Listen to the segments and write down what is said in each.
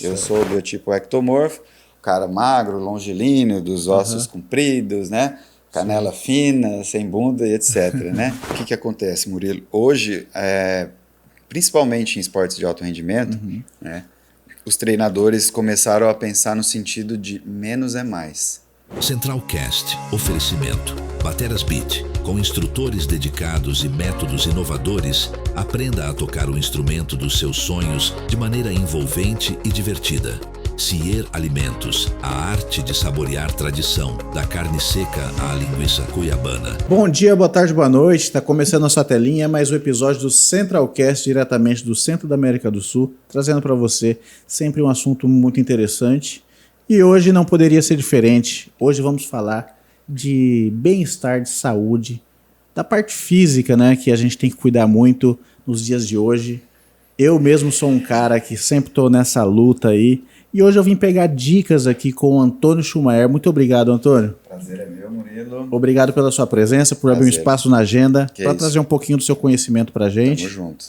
Eu sou o biotipo ectomorfo, cara magro, longilíneo, dos ossos compridos, né? Canela fina, sem bunda e etc, né? O que acontece, Murilo? Hoje, principalmente em esportes de alto rendimento, né, os treinadores começaram a pensar no sentido de menos é mais. Centralcast, oferecimento. Bateras Beat, com instrutores dedicados e métodos inovadores, aprenda a tocar o instrumento dos seus sonhos de maneira envolvente e divertida. Cier Alimentos, a arte de saborear tradição, da carne seca à linguiça cuiabana. Bom dia, boa tarde, boa noite. Está começando a sua telinha, mais um episódio do Centralcast, diretamente do centro da América do Sul, trazendo para você sempre um assunto muito interessante. E hoje não poderia ser diferente. Hoje vamos falar de bem-estar, de saúde, da parte física, né, que a gente tem que cuidar muito nos dias de hoje. Eu mesmo sou um cara que sempre estou nessa luta aí. E hoje eu vim pegar dicas aqui com o Antônio Schumacher. Muito obrigado, Antônio. Prazer é meu, Murilo. Obrigado pela sua presença, por abrir um espaço na agenda para trazer um pouquinho do seu conhecimento para a gente. Tamo junto.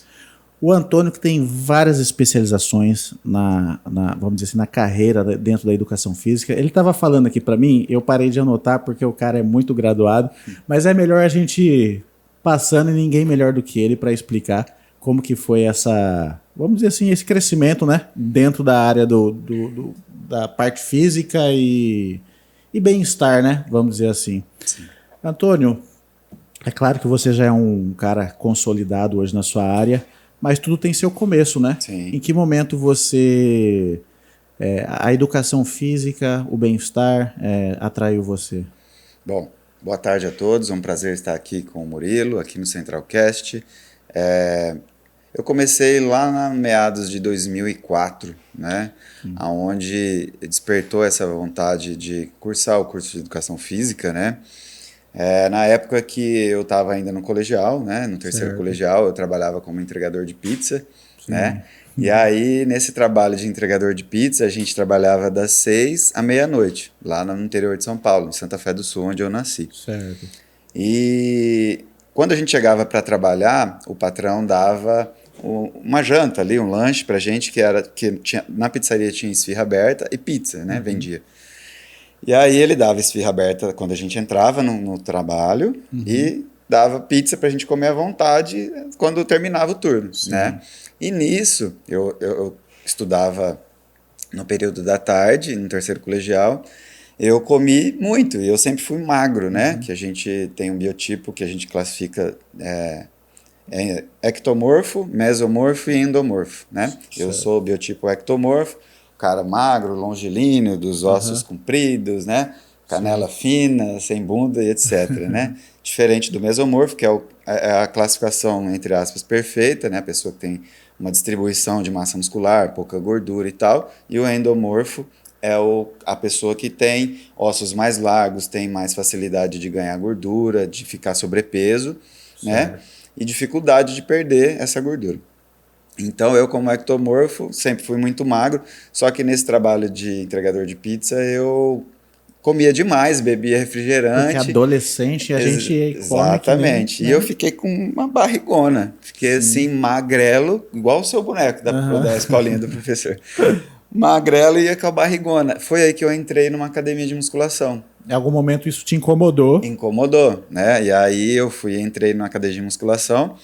O Antônio, que tem várias especializações vamos dizer assim, na carreira dentro da educação física. Ele estava falando aqui para mim, eu parei de anotar porque o cara é muito graduado, mas é melhor a gente ir passando e ninguém melhor do que ele para explicar como que foi essa, vamos dizer assim, esse crescimento, né, dentro da área da parte física e bem-estar, né, vamos dizer assim. Sim. Antônio, é claro que você já é um cara consolidado hoje na sua área, mas tudo tem seu começo, né? Sim. Em que momento você... a educação física, o bem-estar atraiu você? Bom, boa tarde a todos. É um prazer estar aqui com o Murilo, aqui no Centralcast. Eu comecei lá na meados de 2004, né? Onde despertou essa vontade de cursar o curso de educação física, né? Na época que eu estava ainda no colegial, né, no terceiro colegial, eu trabalhava como entregador de pizza, né? E aí, nesse trabalho de entregador de pizza, a gente trabalhava das 6 à meia-noite, lá no interior de São Paulo, em Santa Fé do Sul, onde eu nasci. Certo. E quando a gente chegava para trabalhar, o patrão dava uma janta ali, um lanche pra gente, na pizzaria tinha esfirra aberta e pizza, né, vendia. E aí ele dava esfirra aberta quando a gente entrava no trabalho e dava pizza pra gente comer à vontade quando terminava o turno, né? E nisso, eu estudava no período da tarde, no terceiro colegial, eu comi muito, e eu sempre fui magro, né? Que a gente tem um biotipo que a gente classifica ectomorfo, mesomorfo e endomorfo, né? Certo. Eu sou o biotipo ectomorfo, cara magro, longilíneo, dos ossos compridos, né? Canela fina, sem bunda e etc, né? Diferente do mesomorfo, que é a classificação, entre aspas, perfeita, né? A pessoa que tem uma distribuição de massa muscular, pouca gordura e tal. E o endomorfo é a pessoa que tem ossos mais largos, tem mais facilidade de ganhar gordura, de ficar sobrepeso, né? E dificuldade de perder essa gordura. Então, eu como ectomorfo, sempre fui muito magro, só que nesse trabalho de entregador de pizza, eu comia demais, bebia refrigerante. Porque adolescente a gente come. Exatamente. E eu fiquei com uma barrigona. Fiquei assim, magrelo, igual o seu boneco da escolinha do professor. Magrelo e ia com a barrigona. Foi aí que eu entrei numa academia de musculação. Em algum momento isso te incomodou? Incomodou, né? E aí eu entrei numa academia de musculação.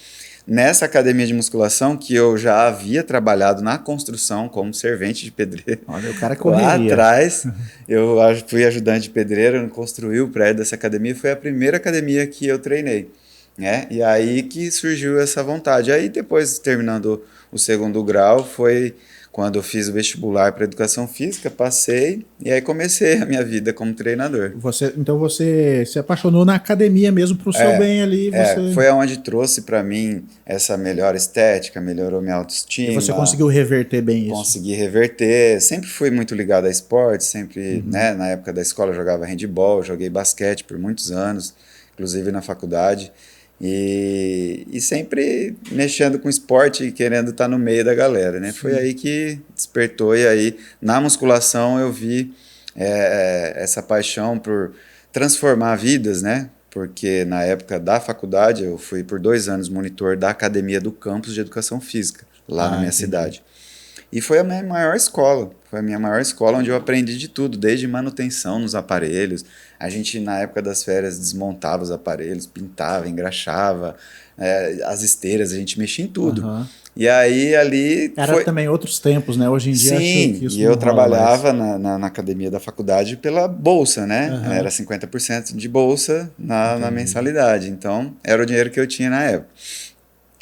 Nessa academia de musculação, que eu já havia trabalhado na construção como servente de pedreiro. Olha, o cara correria. Lá atrás, eu fui ajudante de pedreiro, construí o prédio dessa academia, foi a primeira academia que eu treinei, né? E aí que surgiu essa vontade. Aí depois, terminando o segundo grau, foi quando eu fiz o vestibular para educação física, passei e aí comecei a minha vida como treinador. Então você se apaixonou na academia mesmo para o seu bem ali. Foi aonde trouxe para mim essa melhor estética, melhorou minha autoestima. E você conseguiu reverter bem isso? Consegui reverter. Sempre fui muito ligado a esporte, sempre, né, na época da escola eu jogava handebol, joguei basquete por muitos anos, inclusive na faculdade. E sempre mexendo com esporte e querendo estar no meio da galera, né? Sim. Foi aí que despertou, e aí na musculação eu vi essa paixão por transformar vidas, né? Porque na época da faculdade eu fui por 2 anos monitor da academia do campus de educação física, lá na minha cidade. E foi a minha maior escola. Foi a minha maior escola onde eu aprendi de tudo, desde manutenção nos aparelhos. A gente, na época das férias, desmontava os aparelhos, pintava, engraxava, as esteiras, a gente mexia em tudo. Aham. E aí ali Era também outros tempos, né? Hoje em dia acho Sim, que isso e não eu rola trabalhava na academia da faculdade pela bolsa, né? Aham. Era 50% de bolsa na mensalidade. Então, era o dinheiro que eu tinha na época.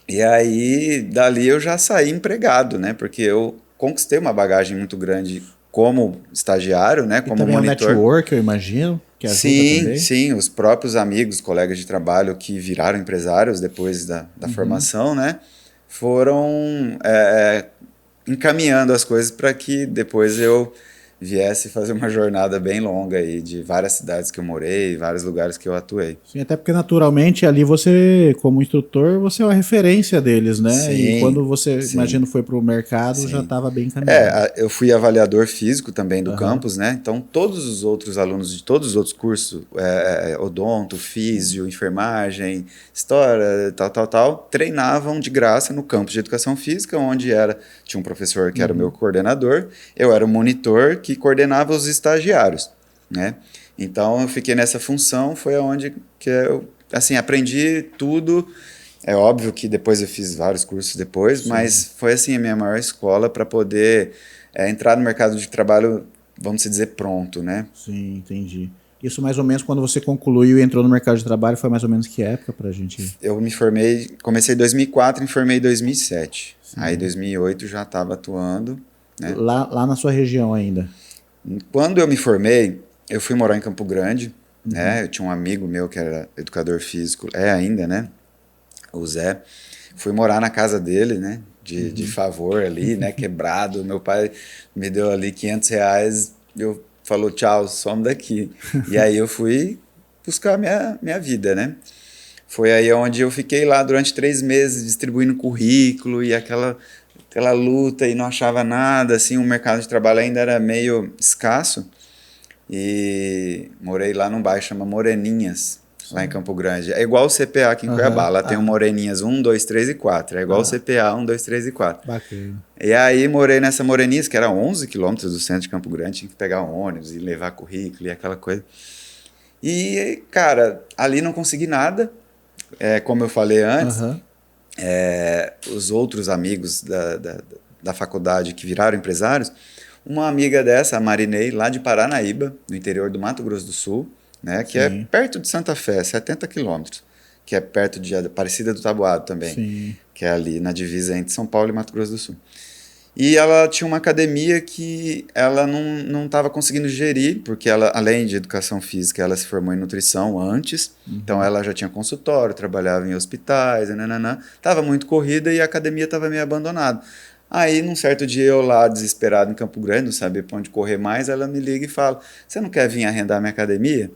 E aí, dali eu já saí empregado, né? Porque eu conquistei uma bagagem muito grande como estagiário, né? E Como também monitor. o network, eu imagino, que ajuda Sim, também. sim, os próprios amigos, colegas de trabalho que viraram empresários depois da formação, né? Foram encaminhando as coisas para que depois eu viesse fazer uma jornada bem longa aí de várias cidades que eu morei, vários lugares que eu atuei. Sim, até porque naturalmente ali você, como instrutor, você é uma referência deles, né? Sim, E quando você, sim. imagino, foi para o mercado, já Sim. estava bem encaminhado. Eu fui avaliador físico também do Aham. campus, né? Então, todos os outros alunos de todos os outros cursos, odonto, físio, enfermagem, história, tal, treinavam de graça no campus de educação física, onde tinha um professor que era o meu coordenador, eu era o monitor que coordenava os estagiários, né? Então, eu fiquei nessa função, foi onde que eu, assim, aprendi tudo. É óbvio que depois eu fiz vários cursos depois, mas foi assim a minha maior escola para poder entrar no mercado de trabalho, vamos dizer, pronto, né? Sim, entendi. Isso mais ou menos quando você concluiu e entrou no mercado de trabalho, foi mais ou menos que época pra gente? Eu me formei, comecei em 2004 e me formei em 2007. Aí em 2008 já estava atuando, né? Lá na sua região ainda? Quando eu me formei, eu fui morar em Campo Grande, né? Eu tinha um amigo meu que era educador físico, ainda, né? O Zé. Fui morar na casa dele, né? De favor ali, né? Quebrado. Meu pai me deu ali R$500. Eu falou, tchau, some daqui. E aí eu fui buscar minha vida, né? Foi aí onde eu fiquei lá durante 3 meses distribuindo currículo e aquela luta e não achava nada, assim, o mercado de trabalho ainda era meio escasso. E morei lá num bairro chama Moreninhas, lá em Campo Grande. É igual o CPA aqui em Cuiabá. Lá tem o Moreninhas 1, 2, 3 e 4. É igual o CPA 1, 2, 3 e 4. Bacana. E aí morei nessa Moreninhas, que era 11 quilômetros do centro de Campo Grande. Tinha que pegar um ônibus e levar currículo e aquela coisa. E, cara, ali não consegui nada. Como eu falei antes, os outros amigos da faculdade que viraram empresários, uma amiga dessa, a Marinei, lá de Paranaíba, no interior do Mato Grosso do Sul, né, que é perto de Santa Fé, 70 quilômetros, que é perto de Aparecida do Taboado também, que é ali na divisa entre São Paulo e Mato Grosso do Sul. E ela tinha uma academia que ela não estava conseguindo gerir, porque ela, além de educação física, ela se formou em nutrição antes, então ela já tinha consultório, trabalhava em hospitais, estava muito corrida e a academia estava meio abandonada. Aí, num certo dia, eu lá, desesperado em Campo Grande, não sabia para onde correr mais, ela me liga e fala, você não quer vir arrendar minha academia?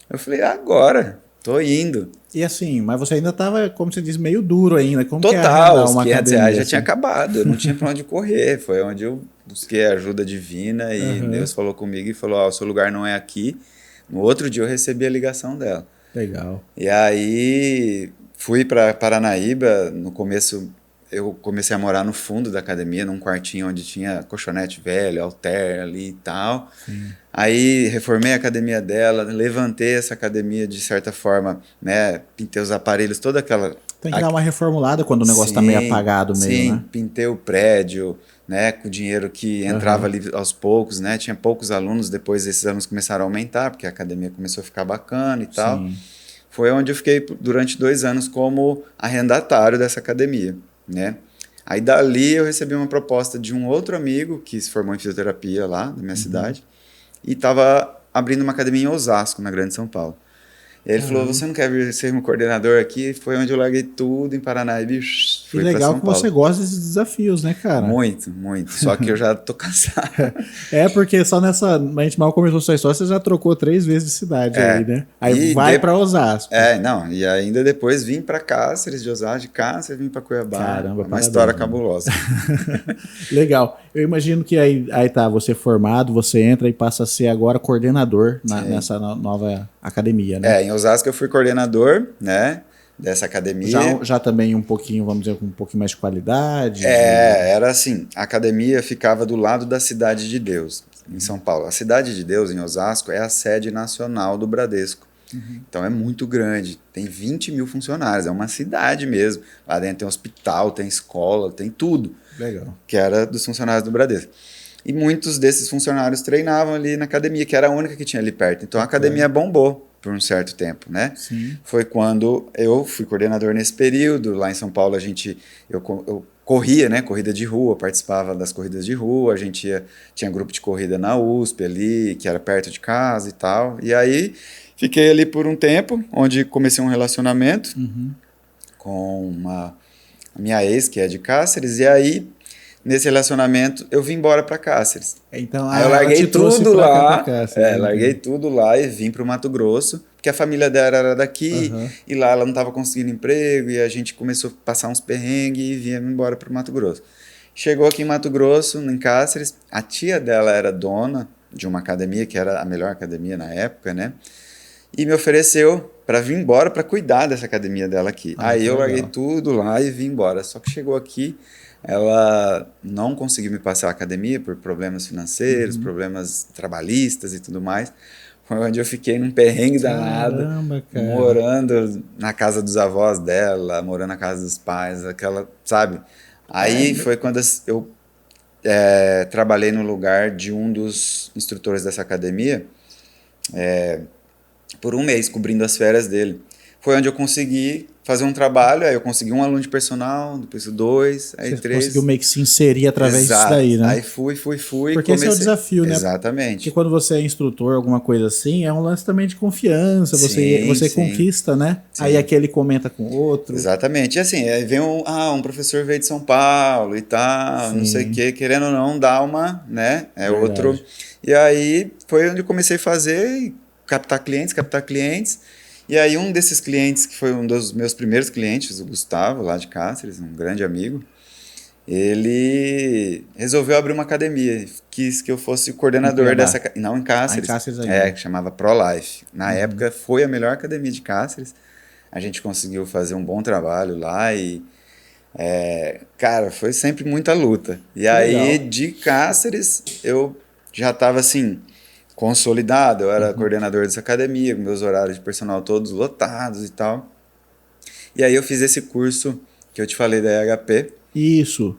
Eu falei, agora, tô indo. E assim, mas você ainda estava, como você diz, meio duro ainda. Como Total, que é arrendar os uma R$500 academia, já assim? tinha acabado, eu não tinha para onde correr. Foi onde eu busquei a ajuda divina e Deus falou comigo e falou, o seu lugar não é aqui. No outro dia eu recebi a ligação dela. Legal. E aí fui para Paranaíba, no começo eu comecei a morar no fundo da academia, num quartinho onde tinha colchonete velho, halter ali e tal. Aí reformei a academia dela, levantei essa academia de certa forma, né, pintei os aparelhos, toda aquela... Tem que dar uma reformulada quando o negócio tá meio apagado meio, né? Pintei o prédio, né, com o dinheiro que entrava ali aos poucos, né, tinha poucos alunos, depois esses alunos começaram a aumentar, porque a academia começou a ficar bacana e tal. Foi onde eu fiquei durante 2 anos como arrendatário dessa academia, né. Aí dali eu recebi uma proposta de um outro amigo que se formou em fisioterapia lá na minha cidade e estava abrindo uma academia em Osasco, na Grande São Paulo. E aí ele falou, você não quer vir ser meu coordenador aqui? Foi onde eu larguei tudo em Paraná e fui para São Paulo. E legal que você gosta desses desafios, né, cara? Muito, muito. Só que eu já tô cansado. Porque só nessa... A gente mal começou a sua história, você já trocou 3 vezes de cidade aí, né? Aí E vai para Osasco. E ainda depois vim para Cáceres, de Osasco, de Cáceres, vim para Cuiabá. Caramba, uma parabéns, história né? cabulosa. Legal. Eu imagino que aí tá, você formado, você entra e passa a ser agora coordenador nessa nova academia, né? Em Osasco eu fui coordenador, né? dessa academia. Já também um pouquinho, vamos dizer, com um pouquinho mais de qualidade? Era assim, a academia ficava do lado da Cidade de Deus, em São Paulo. A Cidade de Deus, em Osasco, é a sede nacional do Bradesco. Então é muito grande, tem 20 mil funcionários, é uma cidade mesmo. Lá dentro tem hospital, tem escola, tem tudo. Legal. Que era dos funcionários do Bradesco. E muitos desses funcionários treinavam ali na academia, que era a única que tinha ali perto. Então a academia bombou por um certo tempo, né? Sim. Foi quando eu fui coordenador nesse período. Lá em São Paulo eu corria, né? Corrida de rua, participava das corridas de rua. A gente tinha grupo de corrida na USP ali, que era perto de casa e tal. E aí fiquei ali por um tempo, onde comecei um relacionamento com a minha ex, que é de Cáceres, e aí nesse relacionamento, eu vim embora para Cáceres. Então, aí eu larguei tudo lá, Cáceres, larguei tudo lá e vim para o Mato Grosso, porque a família dela era daqui, e lá ela não estava conseguindo emprego, e a gente começou a passar uns perrengues e vinha embora para o Mato Grosso. Chegou aqui em Mato Grosso, em Cáceres, a tia dela era dona de uma academia, que era a melhor academia na época, né? E me ofereceu para vir embora para cuidar dessa academia dela aqui. Aí eu larguei tudo lá e vim embora. Só que chegou aqui, ela não conseguiu me passar a academia por problemas financeiros, problemas trabalhistas e tudo mais. Foi onde eu fiquei num perrengue danado, morando na casa dos avós dela, morando na casa dos pais, aquela, sabe? Aí foi quando eu trabalhei no lugar de um dos instrutores dessa academia, por um mês, cobrindo as férias dele. Foi onde eu consegui fazer um trabalho, aí eu consegui um aluno de personal, depois 2, aí 3. Você conseguiu meio que se inserir através disso daí, né? Aí fui. Porque esse é o desafio, né? Exatamente. Porque quando você é instrutor, alguma coisa assim, é um lance também de confiança, você conquista, né? Sim. Aí aquele comenta com o outro. Exatamente. E assim, aí vem um professor veio de São Paulo e tal, não sei o quê, querendo ou não, dá uma, né? Outro. E aí foi onde eu comecei a fazer, captar clientes. E aí um desses clientes, que foi um dos meus primeiros clientes, o Gustavo, lá de Cáceres, um grande amigo, ele resolveu abrir uma academia, quis que eu fosse o coordenador dessa... Não, em Cáceres. Em Cáceres ainda. Que chamava ProLife. Na época foi a melhor academia de Cáceres. A gente conseguiu fazer um bom trabalho lá e... cara, foi sempre muita luta. E aí, de Cáceres, eu já estava assim... consolidado, eu era coordenador dessa academia, com meus horários de personal todos lotados e tal. E aí eu fiz esse curso que eu te falei da IHP. Isso.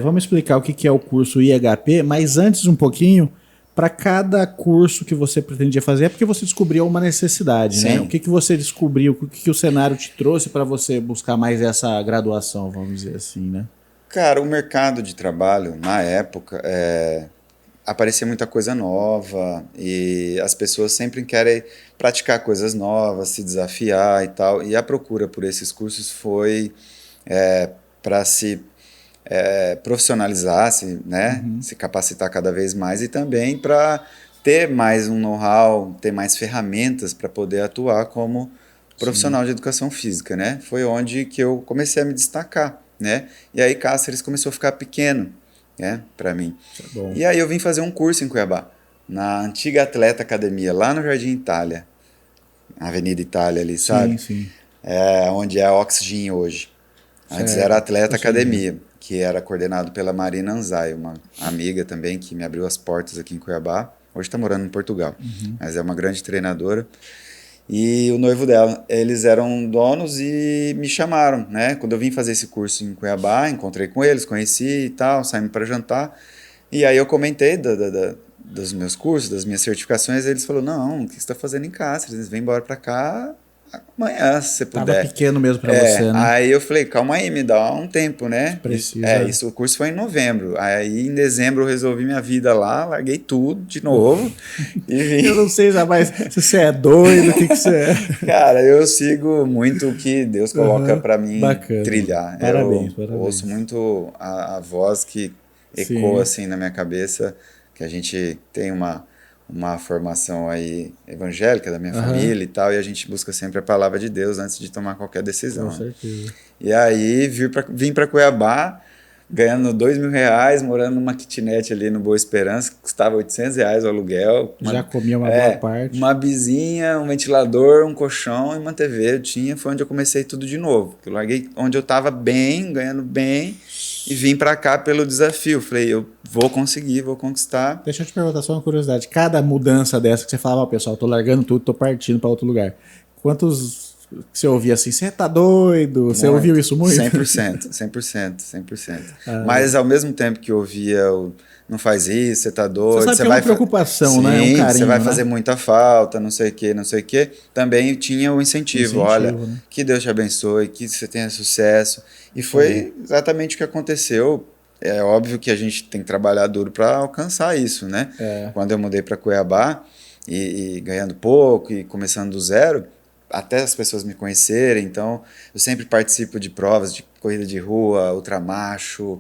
Vamos explicar o que é o curso IHP, mas antes um pouquinho, para cada curso que você pretendia fazer, é porque você descobriu uma necessidade, né? O que você descobriu, o que o cenário te trouxe para você buscar mais essa graduação, vamos dizer assim, né? Cara, o mercado de trabalho, na época, aparecia muita coisa nova e as pessoas sempre querem praticar coisas novas, se desafiar e tal. E a procura por esses cursos foi para se profissionalizar, né? Se capacitar cada vez mais e também para ter mais um know-how, ter mais ferramentas para poder atuar como profissional de educação física, né? Foi onde que eu comecei a me destacar, né? E aí Cáceres começou a ficar pequeno, para mim. E aí eu vim fazer um curso em Cuiabá, na antiga Atleta Academia, lá no Jardim Itália, Avenida Itália ali, sabe? Sim. Onde é a Oxygen hoje. Antes era Atleta Academia, que era coordenado pela Marina Anzai, uma amiga também que me abriu as portas aqui em Cuiabá. Hoje está morando em Portugal, mas é uma grande treinadora. E o noivo dela, eles eram donos e me chamaram, né? Quando eu vim fazer esse curso em Cuiabá, encontrei com eles, conheci e tal, saímos para jantar. E aí eu comentei dos meus cursos, das minhas certificações, e eles falaram, não, o que você está fazendo em Cáceres? Vem embora para cá amanhã, se você puder. Tava pequeno mesmo para você, né? Aí eu falei, calma aí, me dá um tempo, né? Precisa. O curso foi em novembro. Aí em dezembro eu resolvi minha vida lá, larguei tudo de novo e vim. Eu não sei mais se você é doido, o que você é. Cara, eu sigo muito o que Deus coloca para mim trilhar. Parabéns. Ouço muito a voz que ecoa assim na minha cabeça, que a gente tem uma formação aí evangélica da minha família e tal, e a gente busca sempre a palavra de Deus antes de tomar qualquer decisão. Com certeza. E aí vim para Cuiabá, ganhando R$2.000, morando numa kitnet ali no Boa Esperança, que custava R$800 o aluguel. Já comia uma boa parte. Uma bizinha, um ventilador, um colchão e uma TV eu tinha. Foi onde eu comecei tudo de novo. Eu larguei onde eu estava bem, ganhando bem, e vim para cá pelo desafio. Falei, eu vou conseguir, vou conquistar. Deixa eu te perguntar só uma curiosidade. Cada mudança dessa que você falava, ó, pessoal, tô largando tudo, tô partindo para outro lugar. Quantos você ouvia assim, você tá doido? Você ouviu isso muito? 100%. Mas ao mesmo tempo que eu ouvia não faz isso, você tá doido. Você sabe que é uma preocupação, Sim, né? Um carinho, você vai né? fazer muita falta, não sei o quê. Também tinha o incentivo, olha, né? Que Deus te abençoe, que você tenha sucesso. E foi exatamente o que aconteceu. É óbvio que a gente tem que trabalhar duro para alcançar isso, né? Quando eu mudei para Cuiabá e ganhando pouco e começando do zero, até as pessoas me conhecerem, então eu sempre participo de provas de corrida de rua, ultramacho,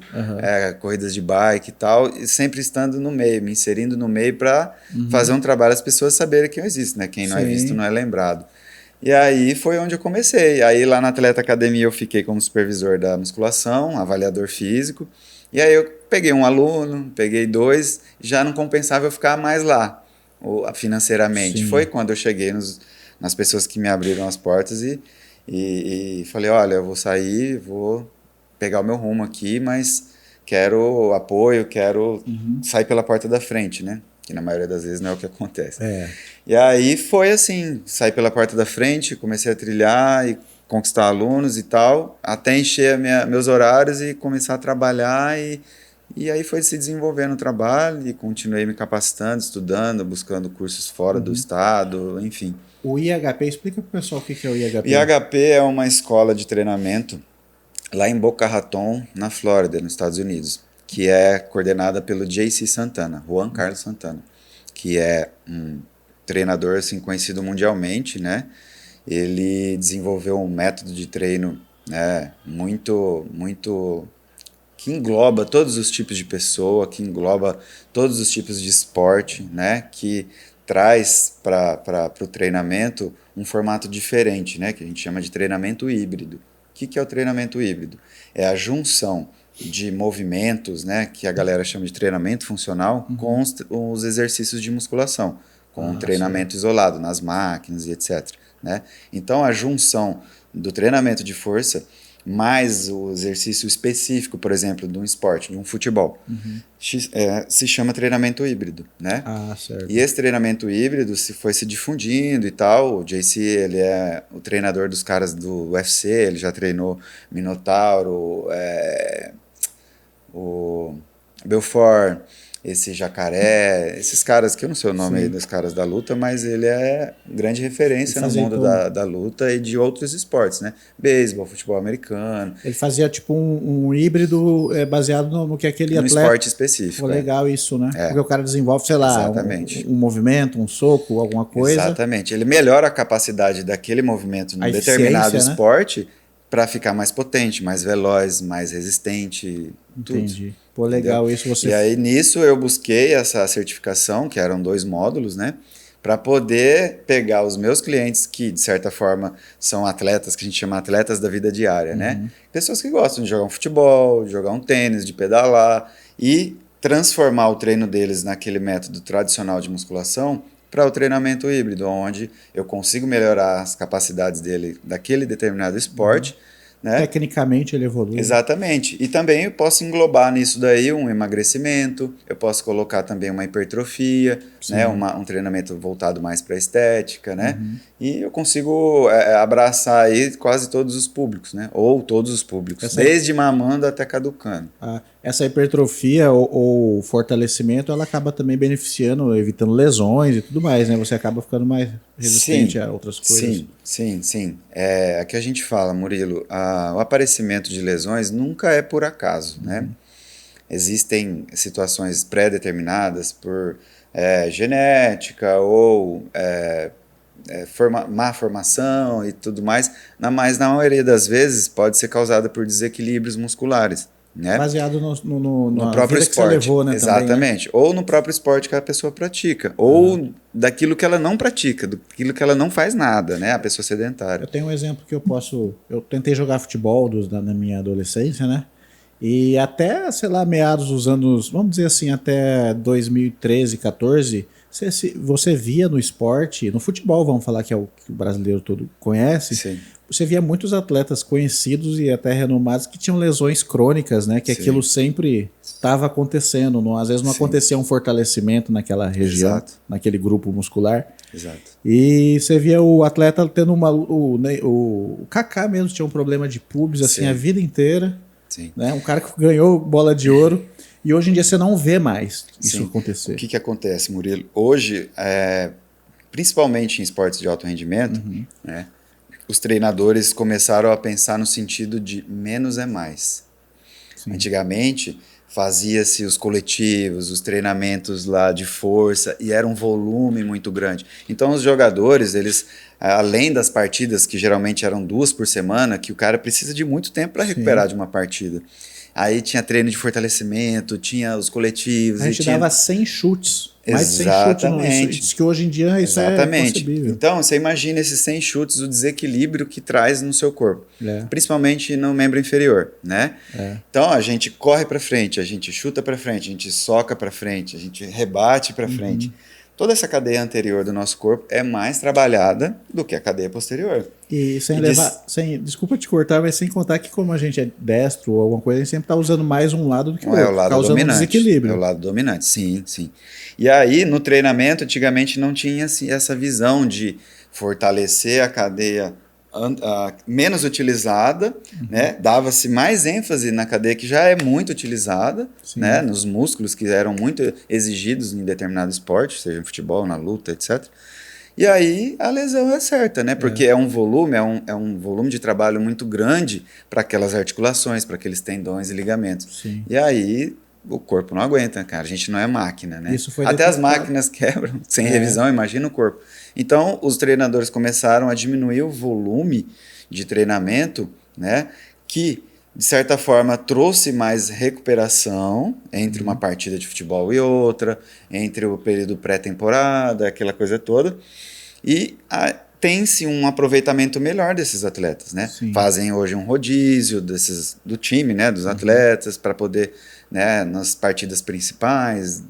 corridas de bike e tal, e sempre estando no meio, me inserindo no meio para fazer um trabalho, as pessoas saberem que eu existo, né? Quem não é visto não é lembrado. E aí foi onde eu comecei. Aí lá na Atleta Academia eu fiquei como supervisor da musculação, avaliador físico, e aí eu peguei um aluno, peguei 2, já não compensava eu ficar mais lá financeiramente. Sim. Foi quando eu cheguei nas pessoas que me abriram as portas e falei, olha, eu vou sair, vou pegar o meu rumo aqui, mas quero apoio, quero sair pela porta da frente, né? Que na maioria das vezes não é o que acontece. E aí foi assim, saí pela porta da frente, comecei a trilhar e conquistar alunos e tal, até encher meus horários e começar a trabalhar e aí foi se desenvolvendo o trabalho e continuei me capacitando, estudando, buscando cursos fora do estado, enfim. O IHP, explica para o pessoal o que é o IHP. IHP é uma escola de treinamento lá em Boca Raton, na Flórida, nos Estados Unidos, que é coordenada pelo JC Santana, Juan Carlos Santana, que é um treinador assim, conhecido mundialmente, né? Ele desenvolveu um método de treino muito que engloba todos os tipos de pessoa, que engloba todos os tipos de esporte, né? Que traz para o treinamento um formato diferente, né? Que a gente chama de treinamento híbrido. O que é o treinamento híbrido? É a junção de movimentos, né? Que a galera chama de treinamento funcional com os exercícios de musculação, com um treinamento isolado nas máquinas e etc. Né? Então, a junção do treinamento de força mais o exercício específico, por exemplo, de um esporte, de um futebol, se chama treinamento híbrido, né? Certo. E esse treinamento híbrido foi se difundindo e tal. O JC, ele é o treinador dos caras do UFC, ele já treinou Minotauro, o Belfort, esse Jacaré, esses caras que eu não sei o nome aí dos caras da luta, mas ele é grande referência no mundo da luta e de outros esportes, né? Beisebol, futebol americano. Ele fazia tipo um híbrido baseado no que aquele atleta... No esporte específico. Foi legal isso, né? Porque o cara desenvolve, sei lá, um movimento, um soco, alguma coisa. Exatamente. Ele melhora a capacidade daquele movimento num determinado esporte para ficar mais potente, mais veloz, mais resistente, Entendi. tudo. Pô, legal. Entendeu? Isso você... E aí, nisso, eu busquei essa certificação, que eram 2 módulos, né? Para poder pegar os meus clientes, que, de certa forma, são atletas, que a gente chama atletas da vida diária, né? Pessoas que gostam de jogar um futebol, de jogar um tênis, de pedalar, e transformar o treino deles naquele método tradicional de musculação para o treinamento híbrido, onde eu consigo melhorar as capacidades dele daquele determinado esporte, né? Tecnicamente ele evolui. Exatamente. E também eu posso englobar nisso daí um emagrecimento, eu posso colocar também uma hipertrofia, né? Um treinamento voltado mais para a estética, né? E eu consigo abraçar aí quase todos os públicos, né? Ou todos os públicos, desde mamando até caducando. Essa hipertrofia ou fortalecimento, ela acaba também beneficiando, evitando lesões e tudo mais, né? Você acaba ficando mais resistente a outras coisas. Sim. Aqui a gente fala, Murilo, o aparecimento de lesões nunca é por acaso, né? Existem situações pré-determinadas por genética ou má formação e tudo mais, mas na maioria das vezes pode ser causada por desequilíbrios musculares. Né? Baseado no próprio esporte. Que você levou, né? Exatamente. Também, né? Ou no próprio esporte que a pessoa pratica. Ou daquilo que ela não pratica, daquilo que ela não faz nada, né? A pessoa sedentária. Eu tenho um exemplo que eu tentei jogar futebol na minha adolescência, né? E até, sei lá, meados dos anos, vamos dizer assim, até 2013, 14, você via no esporte, no futebol, vamos falar que é o que o brasileiro todo conhece, Sim. você via muitos atletas conhecidos e até renomados que tinham lesões crônicas, né? Que Sim. aquilo sempre estava acontecendo. Não, às vezes não Sim. acontecia um fortalecimento naquela região, Exato. naquele grupo muscular. Exato. E você via o atleta tendo o Kaká mesmo tinha um problema de pubis assim, Sim. a vida inteira. Sim. Né? Um cara que ganhou bola de ouro. E hoje em dia você não vê mais isso Sim. acontecer. O que acontece, Murilo? Hoje, principalmente em esportes de alto rendimento, né, os treinadores começaram a pensar no sentido de menos é mais. Sim. Antigamente, fazia-se os coletivos, os treinamentos lá de força, e era um volume muito grande. Então, os jogadores, eles, além das partidas, que geralmente eram 2 por semana, que o cara precisa de muito tempo para recuperar de uma partida. Aí tinha treino de fortalecimento, tinha os coletivos. A gente dava 100 chutes. Mais de 100 Exatamente. chutes. Isso que hoje em dia isso Exatamente. É concebível. Então, você imagina esses 100 chutes, o desequilíbrio que traz no seu corpo. Principalmente no membro inferior, né? Então, a gente corre para frente, a gente chuta para frente, a gente soca para frente, a gente rebate para frente. Toda essa cadeia anterior do nosso corpo é mais trabalhada do que a cadeia posterior. E sem levar, desculpa te cortar, mas sem contar que como a gente é destro ou alguma coisa, a gente sempre está usando mais um lado do que o outro, é o lado causando dominante, um desequilíbrio. É o lado dominante, sim, sim. E aí, no treinamento, antigamente não tinha assim, essa visão de fortalecer a cadeia menos utilizada, né? Dava-se mais ênfase na cadeia que já é muito utilizada, né? Nos músculos que eram muito exigidos em determinado esporte, seja no futebol, na luta, etc. E aí a lesão é certa, né? Porque é um volume, é um volume de trabalho muito grande para aquelas articulações, para aqueles tendões e ligamentos. Sim. E aí o corpo não aguenta, cara. A gente não é máquina, né? Isso foi Até detectado. as máquinas quebram sem revisão, imagina o corpo. Então, os treinadores começaram a diminuir o volume de treinamento, né? Que, de certa forma, trouxe mais recuperação entre uma partida de futebol e outra, entre o período pré-temporada, aquela coisa toda. E tem-se um aproveitamento melhor desses atletas, né? Sim. Fazem hoje um rodízio do time, né? Dos atletas, para poder, né, nas partidas principais,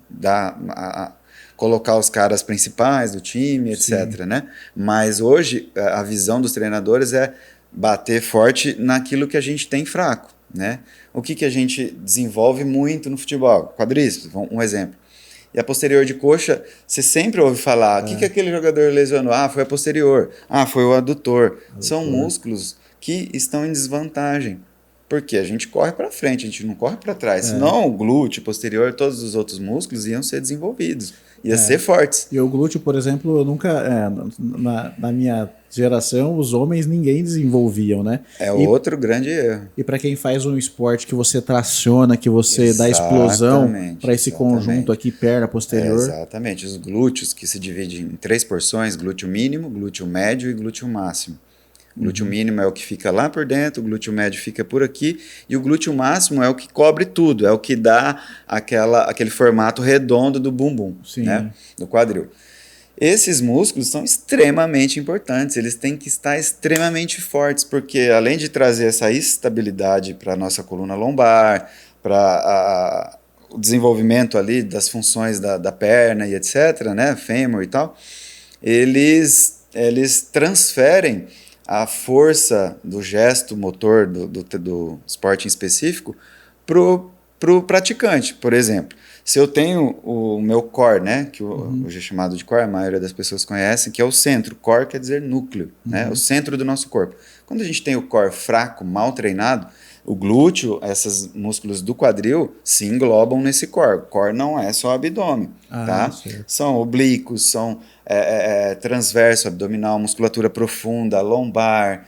colocar os caras principais do time, etc. Né? Mas hoje a visão dos treinadores é bater forte naquilo que a gente tem fraco. Né? O que a gente desenvolve muito no futebol? Quadríceps, um exemplo. E a posterior de coxa, você sempre ouve falar, o que aquele jogador lesionou? Ah, foi a posterior. Ah, foi o adutor. São músculos que estão em desvantagem. Porque a gente corre para frente, a gente não corre para trás. Senão o glúteo, posterior, todos os outros músculos iam ser desenvolvidos. Ia ser fortes. E o glúteo, por exemplo, eu nunca... na minha geração, os homens ninguém desenvolviam, né? Outro grande erro. E para quem faz um esporte que você traciona, que você dá explosão para esse conjunto aqui, perna posterior. Exatamente. Os glúteos, que se dividem em 3 porções, glúteo mínimo, glúteo médio e glúteo máximo. O glúteo mínimo é o que fica lá por dentro, o glúteo médio fica por aqui, e o glúteo máximo é o que cobre tudo, é o que dá aquele formato redondo do bumbum, né? Do quadril. Esses músculos são extremamente importantes, eles têm que estar extremamente fortes, porque além de trazer essa estabilidade para a nossa coluna lombar, para o desenvolvimento ali das funções da perna e etc., né? Fêmur e tal, eles transferem a força do gesto motor do esporte em específico pro praticante. Por exemplo, se eu tenho o meu core, né, que hoje é chamado de core, a maioria das pessoas conhecem, que é o centro. Core quer dizer núcleo, né, o centro do nosso corpo. Quando a gente tem o core fraco, mal treinado, o glúteo, esses músculos do quadril, se englobam nesse core. Core não é só abdômen, tá? Certo. São oblíquos, são transverso, abdominal, musculatura profunda, lombar,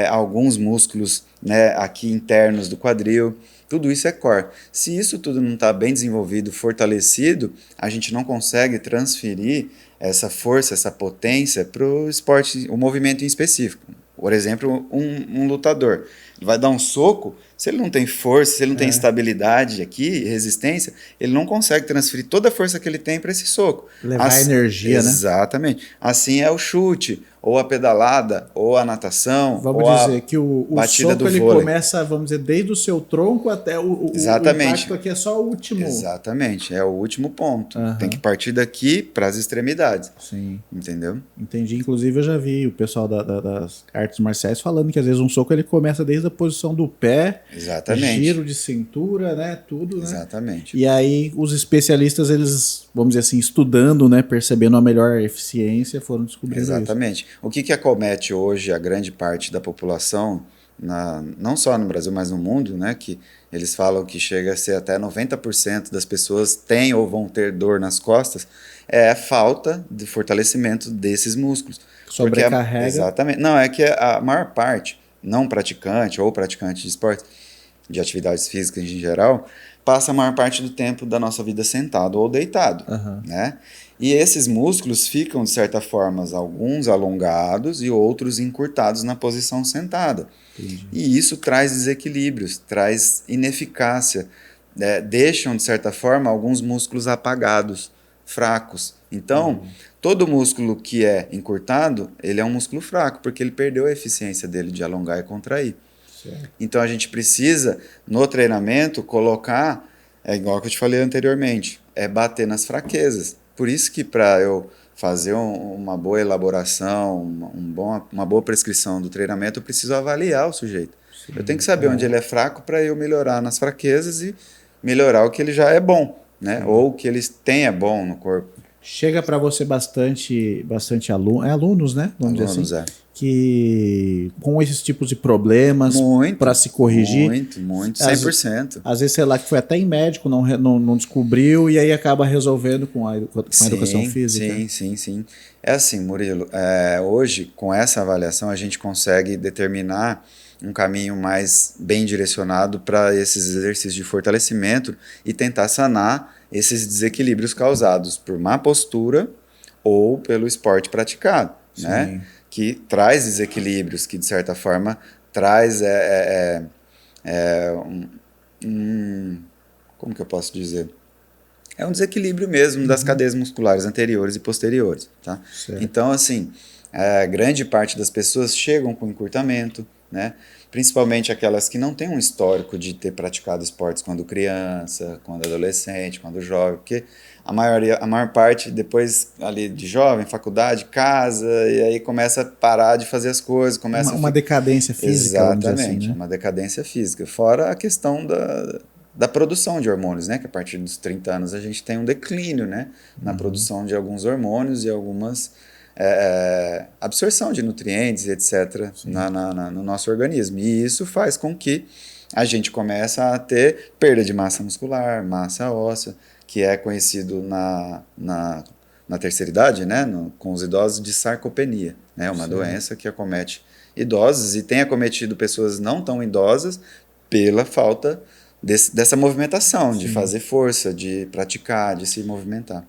alguns músculos, né, aqui internos do quadril. Tudo isso é core. Se isso tudo não está bem desenvolvido, fortalecido, a gente não consegue transferir essa força, essa potência para o esporte, o movimento em específico. Por exemplo, um lutador. vai dar um soco, se ele não tem força, se ele não tem estabilidade aqui, resistência, ele não consegue transferir toda a força que ele tem para esse soco. Levar energia, né? Exatamente. Assim é o chute, ou a pedalada, ou a natação, Vamos ou dizer que o batida soco do ele vôlei. começa, vamos dizer, desde o seu tronco até o impacto aqui é só o último. Exatamente, é o último ponto. Aham. Tem que partir daqui para as extremidades. Sim. Entendeu? Entendi. Inclusive, eu já vi o pessoal das artes marciais falando que às vezes um soco ele começa desde a posição do pé, Exatamente. giro de cintura, né? Tudo, né? Exatamente. E aí os especialistas, eles, vamos dizer assim, estudando, né? Percebendo a melhor eficiência, foram descobrindo Exatamente. O que acomete hoje a grande parte da população, não só no Brasil, mas no mundo, né? Que eles falam que chega a ser até 90% das pessoas têm ou vão ter dor nas costas, é a falta de fortalecimento desses músculos. Sobrecarrega. Exatamente. Não, é que a maior parte, não praticante ou praticante de esporte, de atividades físicas em geral, passa a maior parte do tempo da nossa vida sentado ou deitado, né? E esses músculos ficam, de certa forma, alguns alongados e outros encurtados na posição sentada. Entendi. E isso traz desequilíbrios, traz ineficácia, deixam, de certa forma, alguns músculos apagados, fracos. Então, todo músculo que é encurtado, ele é um músculo fraco, porque ele perdeu a eficiência dele de alongar e contrair. Certo. Então, a gente precisa, no treinamento, colocar, igual que eu te falei anteriormente, bater nas fraquezas. Por isso que para eu fazer uma boa elaboração, uma boa prescrição do treinamento, eu preciso avaliar o sujeito. Sim, eu tenho que saber onde ele é fraco para eu melhorar nas fraquezas e melhorar o que ele já é bom, né? Ou o que ele tem é bom no corpo. Chega para você bastante alunos, né? Vamos dizer assim, que com esses tipos de problemas para se corrigir. Muito, 100%. Às vezes, sei lá, que foi até em médico, não descobriu e aí acaba resolvendo com a educação física. Sim. É assim, Murilo, hoje, com essa avaliação, a gente consegue determinar um caminho mais bem direcionado para esses exercícios de fortalecimento e tentar sanar esses desequilíbrios causados por má postura ou pelo esporte praticado, né? Que traz desequilíbrios, que de certa forma traz como que eu posso dizer? É um desequilíbrio mesmo das cadeias musculares anteriores e posteriores, tá? Então, assim, grande parte das pessoas chegam com encurtamento, né? Principalmente aquelas que não têm um histórico de ter praticado esportes quando criança, quando adolescente, quando jovem, porque a maior parte depois ali de jovem, faculdade, casa, e aí começa a parar de fazer as coisas, começa uma decadência física. Exatamente, assim, né? Uma decadência física. Fora a questão da produção de hormônios, né? Que a partir dos 30 anos a gente tem um declínio, né? Na produção de alguns hormônios e algumas absorção de nutrientes, etc., no nosso organismo. E isso faz com que a gente comece a ter perda de massa muscular, massa óssea, que é conhecido na terceira idade, né, com os idosos, de sarcopenia. É, né, uma doença que acomete idosos e tem acometido pessoas não tão idosas pela falta dessa movimentação, de fazer força, de praticar, de se movimentar.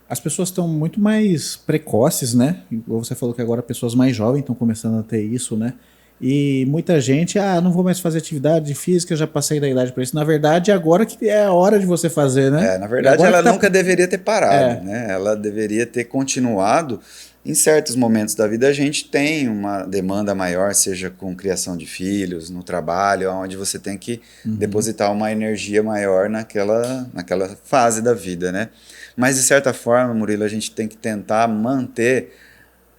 As pessoas estão muito mais precoces, né? Você falou que agora pessoas mais jovens estão começando a ter isso, né? E muita gente, não vou mais fazer atividade física, já passei da idade para isso. Na verdade, agora que é a hora de você fazer, né? Na verdade, ela nunca deveria ter parado, né? Ela deveria ter continuado. Em certos momentos da vida, a gente tem uma demanda maior, seja com criação de filhos, no trabalho, onde você tem que depositar uma energia maior naquela fase da vida, né? Mas, de certa forma, Murilo, a gente tem que tentar manter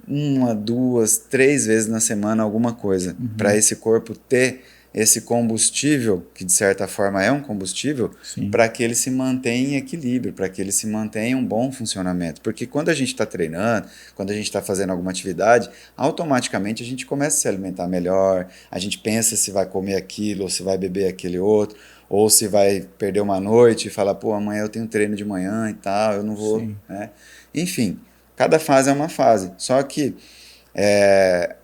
1, 2, 3 vezes na semana alguma coisa, para esse corpo ter esse combustível, que de certa forma é um combustível, para que ele se mantenha em equilíbrio, para que ele se mantenha em um bom funcionamento. Porque quando a gente está treinando, quando a gente está fazendo alguma atividade, automaticamente a gente começa a se alimentar melhor, a gente pensa se vai comer aquilo ou se vai beber aquele outro, ou se vai perder uma noite e falar, pô, amanhã eu tenho treino de manhã e tal, eu não vou, né? Enfim, cada fase é uma fase. Só que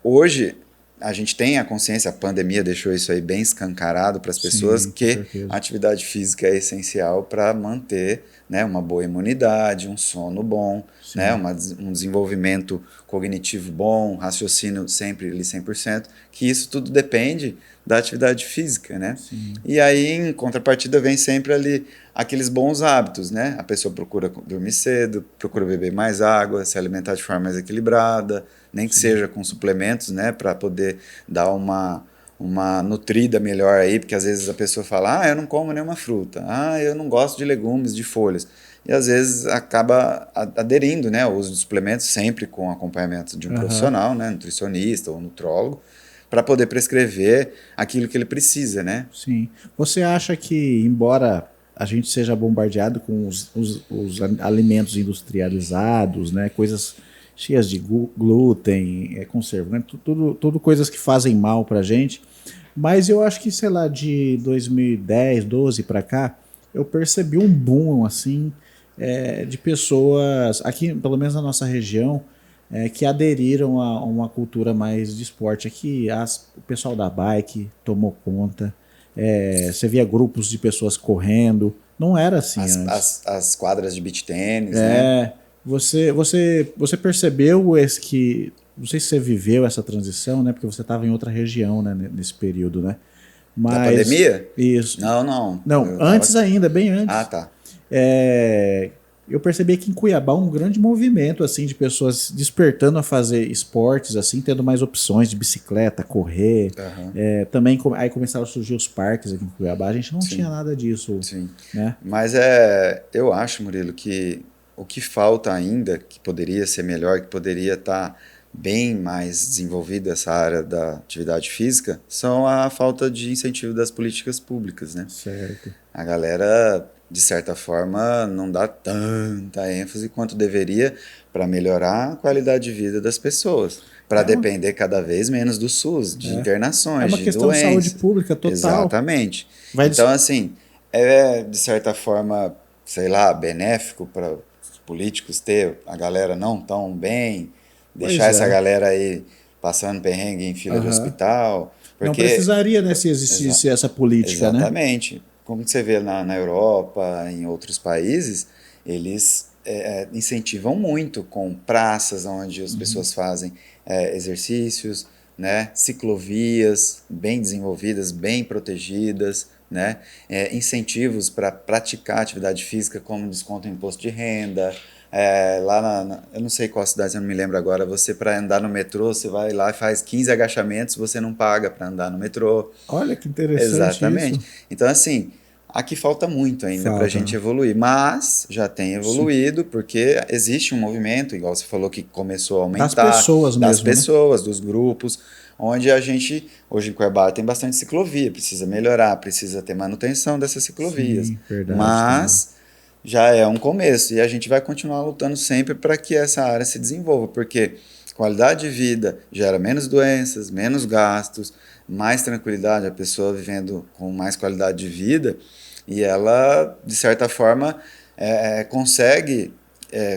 hoje a gente tem a consciência, a pandemia deixou isso aí bem escancarado para as pessoas, que a atividade física é essencial para manter né? Uma boa imunidade, um sono bom, né? Um desenvolvimento cognitivo bom, raciocínio sempre ali 100%, que isso tudo depende da atividade física, né? Sim. E aí, em contrapartida, vem sempre ali aqueles bons hábitos, né? A pessoa procura dormir cedo, procura beber mais água, se alimentar de forma mais equilibrada, nem que seja com suplementos, né? Para poder dar uma nutrida melhor aí, porque às vezes a pessoa fala, eu não como nenhuma fruta, eu não gosto de legumes, de folhas, e às vezes acaba aderindo, né, ao uso de suplementos, sempre com acompanhamento de um profissional, né, nutricionista ou nutrólogo, para poder prescrever aquilo que ele precisa, né? Sim. Você acha que, embora a gente seja bombardeado com os alimentos industrializados, né, coisas cheias de glúten, conservante, tudo coisas que fazem mal pra gente. Mas eu acho que, sei lá, de 2010, 12 para cá, eu percebi um boom, assim, de pessoas, aqui, pelo menos na nossa região, que aderiram a uma cultura mais de esporte. Aqui, o pessoal da bike tomou conta, você via grupos de pessoas correndo, não era assim antes. As quadras de beach tênis, né? Você percebeu que, não sei se você viveu essa transição, né? Porque você estava em outra região, né? Nesse período, né? Da pandemia? Isso. Não. Não, antes ainda, bem antes. Ah, tá. Eu percebi aqui em Cuiabá um grande movimento assim de pessoas despertando a fazer esportes, assim, tendo mais opções de bicicleta, correr. Também aí começaram a surgir os parques aqui em Cuiabá. A gente não tinha nada disso. Sim. Né? Mas eu acho, Murilo, que o que falta ainda, que poderia ser melhor, que poderia estar bem mais desenvolvida essa área da atividade física, são a falta de incentivo das políticas públicas, né? Certo. A galera, de certa forma, não dá tanta ênfase quanto deveria para melhorar a qualidade de vida das pessoas, para depender cada vez menos do SUS, de internações, uma de questão doenças. de saúde pública total. Exatamente. Então, assim, de certa forma, sei lá, benéfico para os políticos ter a galera não tão bem, deixar essa galera aí passando perrengue em fila de hospital. Porque, não precisaria, né, se existisse essa política, né? Exatamente. Como você vê na Europa, em outros países, eles incentivam muito com praças onde as pessoas fazem exercícios, né, ciclovias bem desenvolvidas, bem protegidas, né, incentivos para praticar atividade física, como desconto em imposto de renda. Eu não sei qual cidade, eu não me lembro agora, você para andar no metrô, você vai lá e faz 15 agachamentos, você não paga para andar no metrô. Olha que interessante. Exatamente. Isso. Então, assim, aqui falta muito ainda para a gente evoluir, mas já tem evoluído, porque existe um movimento, igual você falou, que começou a aumentar. Das pessoas mesmo, pessoas, dos grupos, onde a gente, hoje em Cuiabá, tem bastante ciclovia, precisa melhorar, precisa ter manutenção dessas ciclovias. Sim, verdade, mas já é um começo, e a gente vai continuar lutando sempre para que essa área se desenvolva, porque qualidade de vida gera menos doenças, menos gastos, mais tranquilidade, a pessoa vivendo com mais qualidade de vida, e ela, de certa forma, consegue,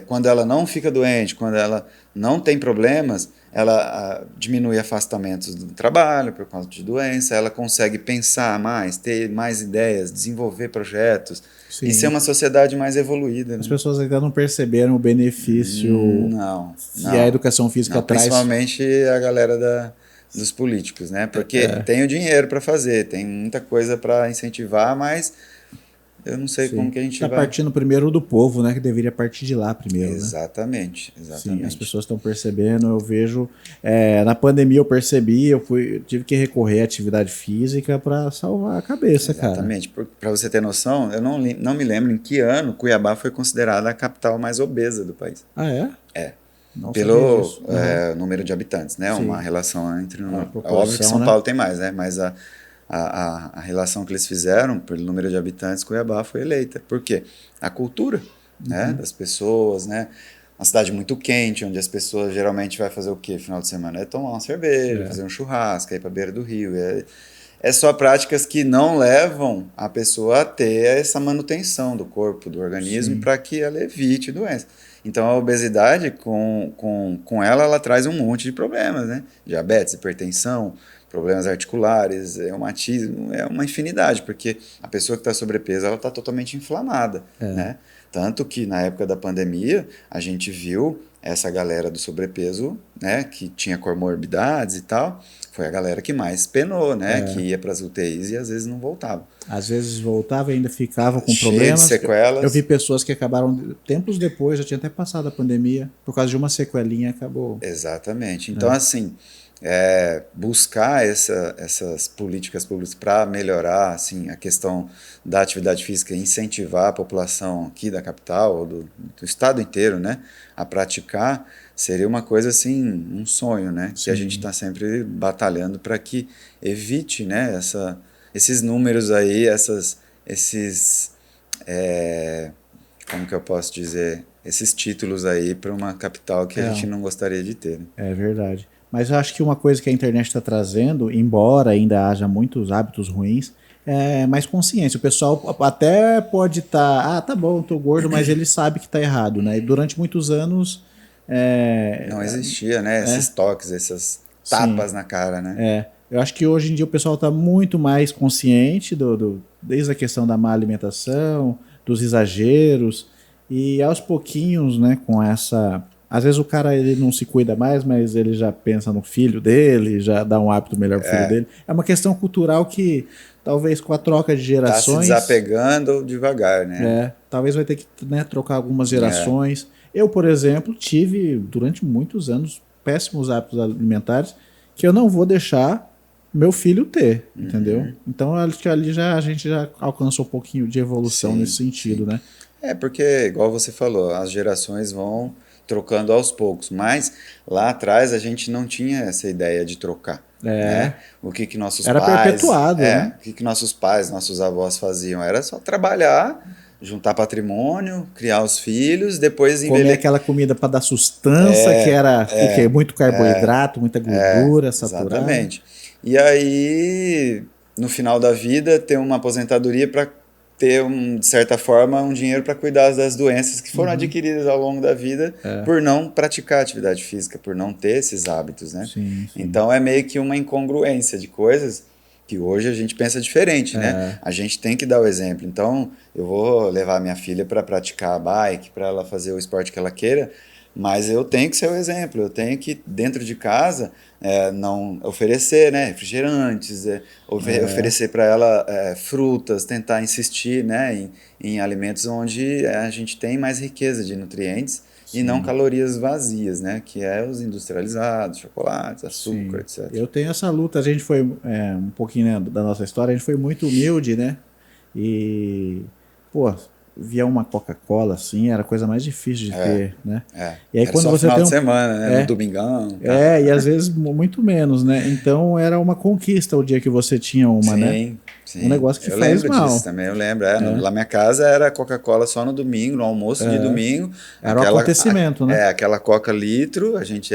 quando ela não fica doente, quando ela não tem problemas, ela diminui afastamentos do trabalho por causa de doença, ela consegue pensar mais, ter mais ideias, desenvolver projetos. Sim. E ser uma sociedade mais evoluída. As pessoas ainda não perceberam o benefício que a educação física traz. Principalmente a galera dos políticos, né? Porque tem o dinheiro para fazer, tem muita coisa para incentivar, mas eu não sei como que a gente vai... Está partindo primeiro do povo, né? Que deveria partir de lá primeiro. Exatamente. Sim, as pessoas estão percebendo, eu vejo... na pandemia eu percebi, eu tive que recorrer à atividade física para salvar a cabeça, Exatamente. Para você ter noção, eu não me lembro em que ano Cuiabá foi considerada a capital mais obesa do país. Ah, é? É. Não pelo número de habitantes, né? Sim. Uma relação entre... óbvio que São Paulo tem mais, né? Mas a relação que eles fizeram pelo número de habitantes, Cuiabá foi eleita. Por quê? A cultura, né, das pessoas, né? Uma cidade muito quente, onde as pessoas geralmente vai fazer o quê? Final de semana tomar uma cerveja, fazer um churrasco, ir para a beira do rio. É só práticas que não levam a pessoa a ter essa manutenção do corpo, do organismo, para que ela evite doença. Então, a obesidade, com ela traz um monte de problemas, né? Diabetes, hipertensão, problemas articulares, reumatismo, é uma infinidade, porque a pessoa que está sobrepeso, ela está totalmente inflamada, né? Tanto que na época da pandemia, a gente viu essa galera do sobrepeso, né, que tinha comorbidades e tal, foi a galera que mais penou, né, que ia para as UTIs e às vezes não voltava. Às vezes voltava e ainda ficava com Cheio problemas. de sequelas. Eu vi pessoas que acabaram, tempos depois, já tinha até passado a pandemia, por causa de uma sequelinha, acabou. Exatamente. Então, assim, buscar essas políticas públicas para melhorar assim, a questão da atividade física, incentivar a população aqui da capital, ou do estado inteiro, né, a praticar, seria uma coisa assim, um sonho, né, que a gente está sempre batalhando para que evite, né, esses números aí, como que eu posso dizer, esses títulos aí para uma capital que a gente não gostaria de ter. Né? É verdade. Mas eu acho que uma coisa que a internet está trazendo, embora ainda haja muitos hábitos ruins, é mais consciência. O pessoal até pode estar, tá bom, tô gordo, mas ele sabe que está errado, né? E durante muitos anos... não existia, né? Esses toques, essas tapas na cara, né? Eu acho que hoje em dia o pessoal está muito mais consciente desde a questão da má alimentação, dos exageros, e aos pouquinhos, né, com essa... Às vezes o cara ele não se cuida mais, mas ele já pensa no filho dele, já dá um hábito melhor pro filho dele. É uma questão cultural que talvez com a troca de gerações... Está se desapegando devagar, né? Talvez vai ter que, né, trocar algumas gerações. Eu, por exemplo, tive durante muitos anos péssimos hábitos alimentares que eu não vou deixar meu filho ter, entendeu? Então acho que ali a gente já alcançou um pouquinho de evolução nesse sentido, né? Porque, igual você falou, as gerações vão trocando aos poucos, mas lá atrás a gente não tinha essa ideia de trocar. Né? O que nossos era pais... perpetuado, né? O que nossos pais, nossos avós faziam? Era só trabalhar, juntar patrimônio, criar os filhos, depois comer aquela comida para dar sustância, que era o quê? Muito carboidrato, muita gordura saturada. Exatamente. E aí, no final da vida, ter uma aposentadoria para ter, de certa forma, um dinheiro para cuidar das doenças que foram adquiridas ao longo da vida por não praticar atividade física, por não ter esses hábitos, né? Sim. Então, é meio que uma incongruência de coisas que hoje a gente pensa diferente, né? A gente tem que dar o exemplo. Então, eu vou levar minha filha para praticar a bike, para ela fazer o esporte que ela queira, mas eu tenho que ser o exemplo, eu tenho que, dentro de casa, não oferecer, né, refrigerantes, oferecer para ela frutas, tentar insistir, né, em alimentos onde a gente tem mais riqueza de nutrientes e não calorias vazias, né, que é os industrializados, chocolates, açúcar, etc. Eu tenho essa luta, a gente foi, um pouquinho, né, da nossa história, a gente foi muito humilde, né, e, via uma Coca-Cola, assim, era a coisa mais difícil de ter, né? E aí, era quando só você final de semana, né? No domingão. Tá. E às vezes muito menos, né? Então era uma conquista o dia que você tinha uma, né? Sim. Um negócio que eu faz lembro mal. Disso também, eu lembro. Lá na minha casa era Coca-Cola só no domingo, no almoço de domingo. Era um acontecimento, né? Aquela Coca litro, a gente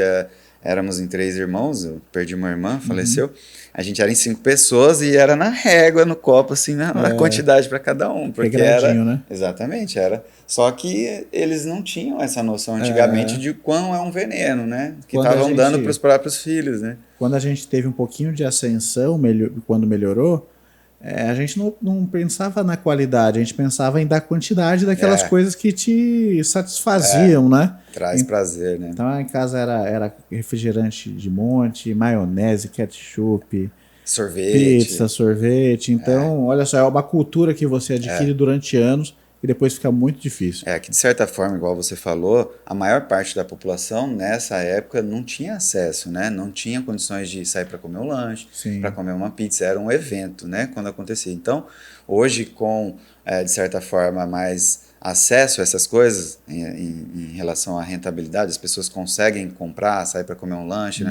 éramos em 3 irmãos, eu perdi uma irmã, faleceu. A gente era em 5 pessoas e era na régua, no copo, assim, na quantidade para cada um. Porque né? Exatamente, era. Só que eles não tinham essa noção antigamente de quão é um veneno, né? Que estavam dando para os próprios filhos, né? Quando a gente teve um pouquinho de ascensão, quando melhorou, a gente não pensava na qualidade, a gente pensava em dar quantidade daquelas coisas que te satisfaziam, né? Traz prazer, né? Então em casa era refrigerante de monte, maionese, ketchup, sorvete, pizza, sorvete. Então, olha só, é uma cultura que você adquire durante anos e depois fica muito difícil. Que de certa forma, igual você falou, a maior parte da população nessa época não tinha acesso, né? Não tinha condições de sair para comer um lanche, para comer uma pizza, era um evento, né? Quando acontecia. Então, hoje com, de certa forma, mais acesso a essas coisas em relação à rentabilidade, as pessoas conseguem comprar, sair para comer um lanche,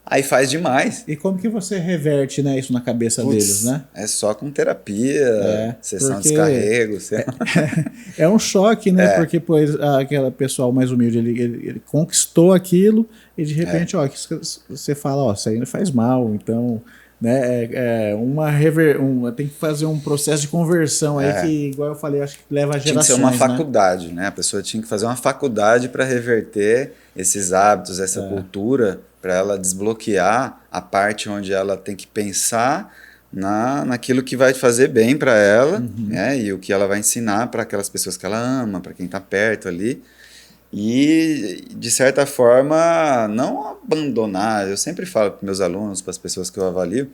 aí faz demais. E como que você reverte, né, isso na cabeça deles, né? É só com terapia, sessão de descarrego. É um choque, né? Porque aquele pessoal mais humilde, ele conquistou aquilo e de repente, você fala, isso aí faz mal, então... Né, tem que fazer um processo de conversão aí que, igual eu falei, acho que leva a gerações. Tinha que ser uma faculdade, né? A pessoa tinha que fazer uma faculdade para reverter esses hábitos, essa cultura, para ela desbloquear a parte onde ela tem que pensar naquilo que vai fazer bem para ela, né? E o que ela vai ensinar para aquelas pessoas que ela ama, para quem está perto ali. E, de certa forma, não abandonar. Eu sempre falo para meus alunos, para as pessoas que eu avalio,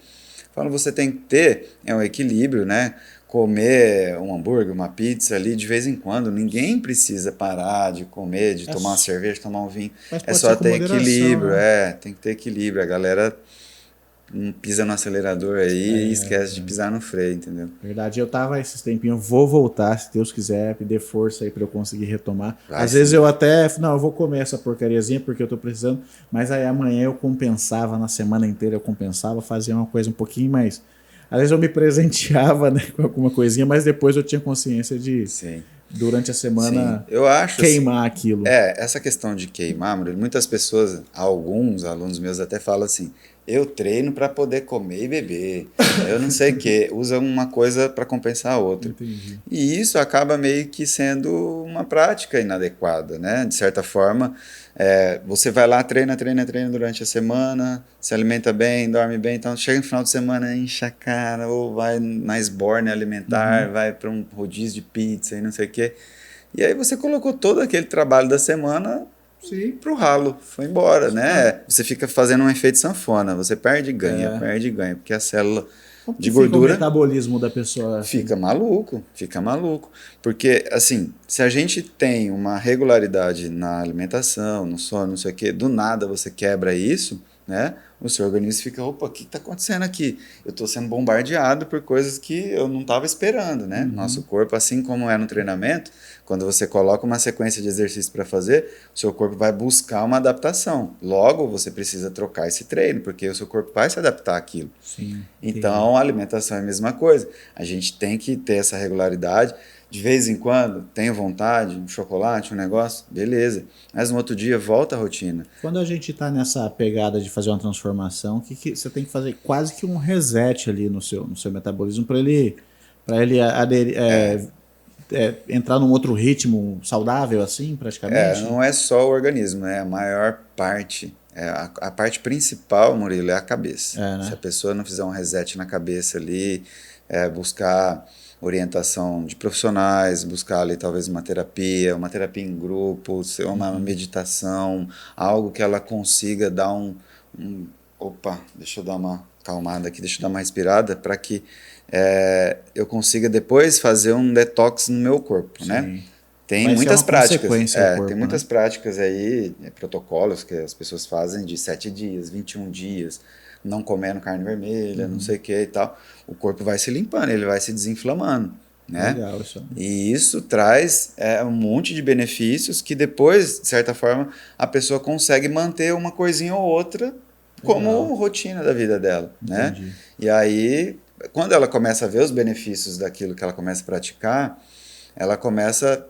falo, você tem que ter um equilíbrio, né? Comer um hambúrguer, uma pizza ali de vez em quando. Ninguém precisa parar de comer, de tomar uma cerveja, tomar um vinho. É só ter equilíbrio, né? Tem que ter equilíbrio. A galera pisa no acelerador aí e esquece de pisar no freio, entendeu? Verdade, eu tava esses tempinhos, vou voltar, se Deus quiser, me dê força aí pra eu conseguir retomar. Às vezes eu até, não, eu vou comer essa porcariazinha porque eu tô precisando, mas aí amanhã eu compensava, na semana inteira eu compensava, fazia uma coisa um pouquinho mais... Às vezes eu me presenteava, né, com alguma coisinha, mas depois eu tinha consciência de, durante a semana, eu acho, queimar aquilo. Essa questão de queimar, muitas pessoas, alguns alunos meus até falam assim, eu treino para poder comer e beber, eu não sei o que, usa uma coisa para compensar a outra. Entendi. E isso acaba meio que sendo uma prática inadequada, né? De certa forma, você vai lá, treina durante a semana, se alimenta bem, dorme bem, então chega no final de semana, enche a cara, ou vai na esborne alimentar, vai para um rodízio de pizza e não sei o que. E aí você colocou todo aquele trabalho da semana pro ralo, foi embora, né? Você fica fazendo um efeito sanfona, você perde e ganha, porque a célula de gordura... o metabolismo da pessoa... Assim? Fica maluco. Porque, assim, se a gente tem uma regularidade na alimentação, no sono, não sei o quê, do nada você quebra isso, né? O seu organismo fica, opa, o que está acontecendo aqui? Eu estou sendo bombardeado por coisas que eu não estava esperando, né? Nosso corpo, assim como é no treinamento, quando você coloca uma sequência de exercícios para fazer, o seu corpo vai buscar uma adaptação. Logo, você precisa trocar esse treino, porque o seu corpo vai se adaptar àquilo. Sim, então, a alimentação é a mesma coisa. A gente tem que ter essa regularidade. De vez em quando, tenho vontade, um chocolate, um negócio, beleza. Mas no outro dia, volta à rotina. Quando a gente está nessa pegada de fazer uma transformação, que você tem que fazer quase que um reset ali no seu metabolismo para ele entrar num outro ritmo saudável, assim, praticamente? Não é só o organismo, a maior parte. A parte principal, Murilo, é a cabeça. Né? Se a pessoa não fizer um reset na cabeça ali, buscar orientação de profissionais, buscar ali talvez uma terapia em grupo, uma meditação, algo que ela consiga dar opa, deixa eu dar uma acalmada aqui, deixa eu dar uma respirada, para que eu consiga depois fazer um detox no meu corpo, né? Tem muitas práticas, tem muitas práticas aí, protocolos que as pessoas fazem de 7 dias, 21 dias, não comendo carne vermelha, não sei o que e tal. O corpo vai se limpando, ele vai se desinflamando, né? Legal, isso. E isso traz um monte de benefícios que depois, de certa forma, a pessoa consegue manter uma coisinha ou outra como rotina da vida dela, né? E aí, quando ela começa a ver os benefícios daquilo que ela começa a praticar, ela começa...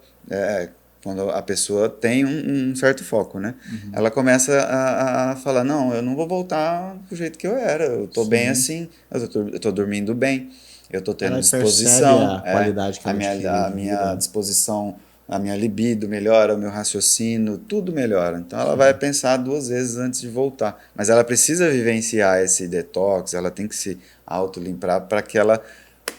quando a pessoa tem um certo foco, né? Ela começa a falar, não, eu não vou voltar do jeito que eu era, eu tô bem assim, eu tô dormindo bem, eu tô tendo disposição, a qualidade que a minha disposição, a minha libido melhora, o meu raciocínio, tudo melhora. Então ela vai pensar 2 vezes antes de voltar, mas ela precisa vivenciar esse detox, ela tem que se autolimpar para que ela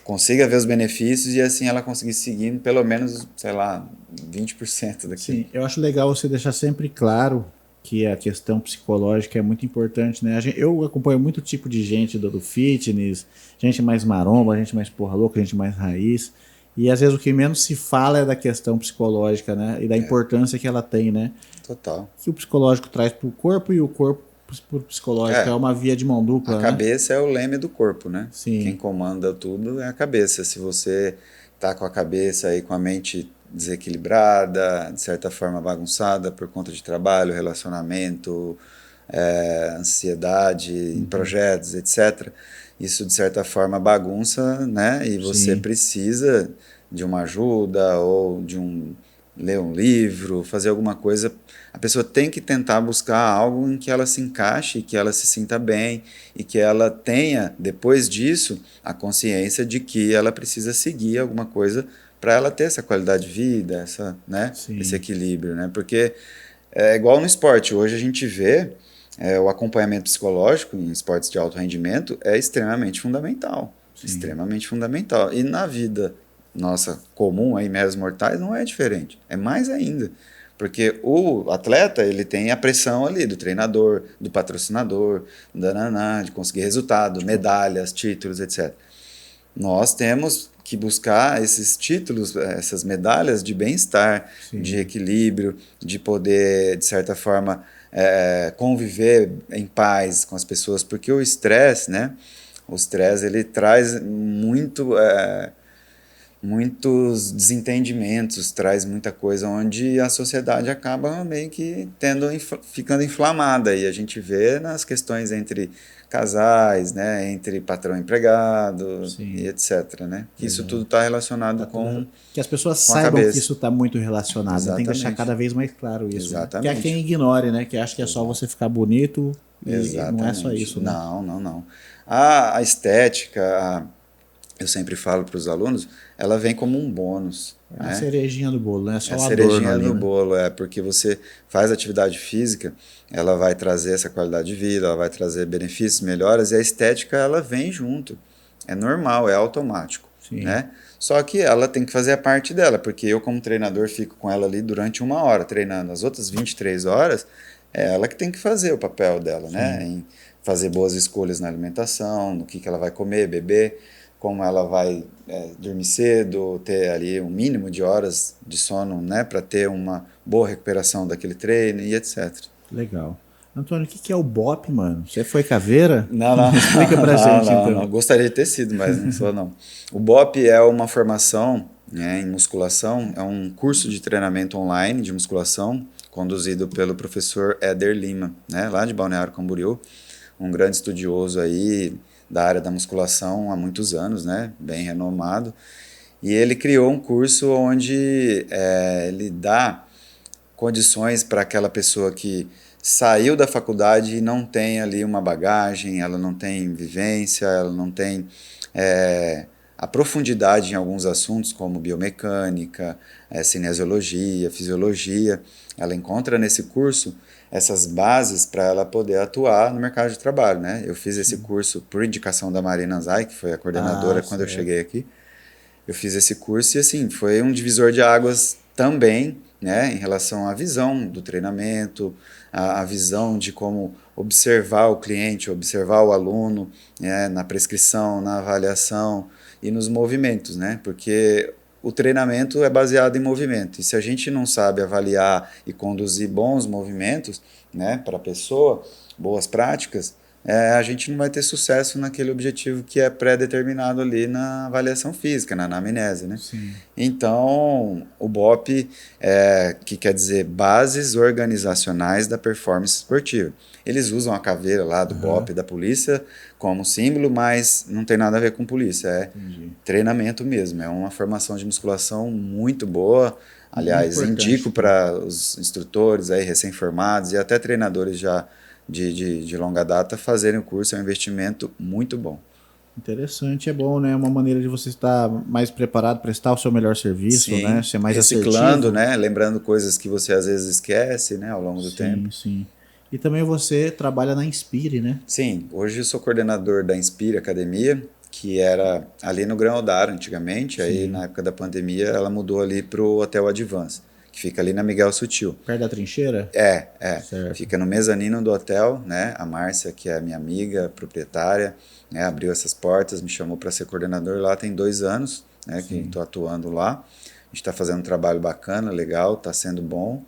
consiga ver os benefícios e assim ela conseguir seguir pelo menos, sei lá, 20% daqui. Sim, eu acho legal você deixar sempre claro que a questão psicológica é muito importante, né? Eu acompanho muito tipo de gente do fitness, gente mais maromba, gente mais porra louca, gente mais raiz, e às vezes o que menos se fala é da questão psicológica, né? E da importância que ela tem, né? Total. Que o psicológico traz para o corpo e o corpo pro psicológico, é uma via de mão dupla, A cabeça é o leme do corpo, né? Sim. Quem comanda tudo é a cabeça. Se você tá com a cabeça aí, com a mente desequilibrada, de certa forma bagunçada por conta de trabalho, relacionamento, ansiedade, em projetos, etc., isso de certa forma bagunça, né? E você precisa de uma ajuda ou de ler um livro, fazer alguma coisa. A pessoa tem que tentar buscar algo em que ela se encaixe, que ela se sinta bem e que ela tenha, depois disso, a consciência de que ela precisa seguir alguma coisa para ela ter essa qualidade de vida, esse equilíbrio, né? Porque é igual no esporte. Hoje a gente vê o acompanhamento psicológico em esportes de alto rendimento é extremamente fundamental. Sim. Extremamente fundamental. E na vida nossa comum, aí, meros mortais, não é diferente. É mais ainda. Porque o atleta, ele tem a pressão ali do treinador, do patrocinador, de conseguir resultado, medalhas, títulos, etc. Nós temos que buscar esses títulos, essas medalhas de bem-estar, de equilíbrio, de poder, de certa forma, conviver em paz com as pessoas, porque o estresse, né? O estresse, ele traz muitos desentendimentos, traz muita coisa onde a sociedade acaba meio que ficando inflamada, e a gente vê nas questões entre casais, né, entre patrão e empregado, e etc, né? Que isso tudo está relacionado com que as pessoas saibam que isso está muito relacionado. Exatamente. Tem que deixar cada vez mais claro isso. Exatamente. Né? Que há quem ignore, né? Que acha que é só você ficar bonito e não é só isso. Né? Não. A estética, eu sempre falo para os alunos, ela vem como um bônus. É a cerejinha do bolo, né? Só a cerejinha do bolo, porque você faz atividade física, ela vai trazer essa qualidade de vida, ela vai trazer benefícios, melhoras, e a estética, ela vem junto. É normal, é automático. Né? Só que ela tem que fazer a parte dela, porque eu, como treinador, fico com ela ali durante 1 hora treinando. As outras 23 horas, é ela que tem que fazer o papel dela, né? Em fazer boas escolhas na alimentação, no que ela vai comer, beber, como ela vai dormir cedo, ter ali um mínimo de horas de sono, né, para ter uma boa recuperação daquele treino e etc. Legal. Antônio, o que é o BOP, mano? Você foi caveira? Não. Explica pra gente, então. Não. Gostaria de ter sido, mas não sou, não. O BOP é uma formação, né, em musculação, é um curso de treinamento online de musculação, conduzido pelo professor Éder Lima, né, lá de Balneário Camboriú, um grande estudioso aí da área da musculação há muitos anos, né, bem renomado, e ele criou um curso onde ele dá condições para aquela pessoa que saiu da faculdade e não tem ali uma bagagem, ela não tem vivência, ela não tem a profundidade em alguns assuntos como biomecânica, cinesiologia, fisiologia. Ela encontra nesse curso essas bases para ela poder atuar no mercado de trabalho, né? Eu fiz esse curso por indicação da Marina Zay, que foi a coordenadora quando eu cheguei aqui. Eu fiz esse curso e, assim, foi um divisor de águas também, né, em relação à visão do treinamento, a visão de como observar o cliente, observar o aluno, né, na prescrição, na avaliação e nos movimentos, né? Porque o treinamento é baseado em movimento, e se a gente não sabe avaliar e conduzir bons movimentos, né, para a pessoa, boas práticas, a gente não vai ter sucesso naquele objetivo que é pré-determinado ali na avaliação física, na anamnese, né? Sim. Então, o BOP, que quer dizer Bases Organizacionais da Performance Esportiva. Eles usam a caveira lá do BOP da polícia como símbolo, mas não tem nada a ver com polícia, treinamento mesmo, é uma formação de musculação muito boa. Aliás, indico para os instrutores aí recém-formados e até treinadores já de longa data fazerem o curso, é um investimento muito bom. Interessante, é bom, né? Uma maneira de você estar mais preparado, prestar o seu melhor serviço, sim, né? Ser mais reciclando, assertivo, né? Lembrando coisas que você às vezes esquece, né? Ao longo do tempo. Sim. E também você trabalha na Inspire, né? Sim, hoje eu sou coordenador da Inspire Academia, que era ali no Grão Odaro antigamente, aí na época da pandemia ela mudou ali para o Hotel Advance, que fica ali na Miguel Sutil. Perto da trincheira? Certo. Fica no mezanino do hotel, né? A Márcia, que é minha amiga, proprietária, né, abriu essas portas, me chamou para ser coordenador lá, tem 2 anos, né, que estou atuando lá. A gente está fazendo um trabalho bacana, legal, está sendo bom.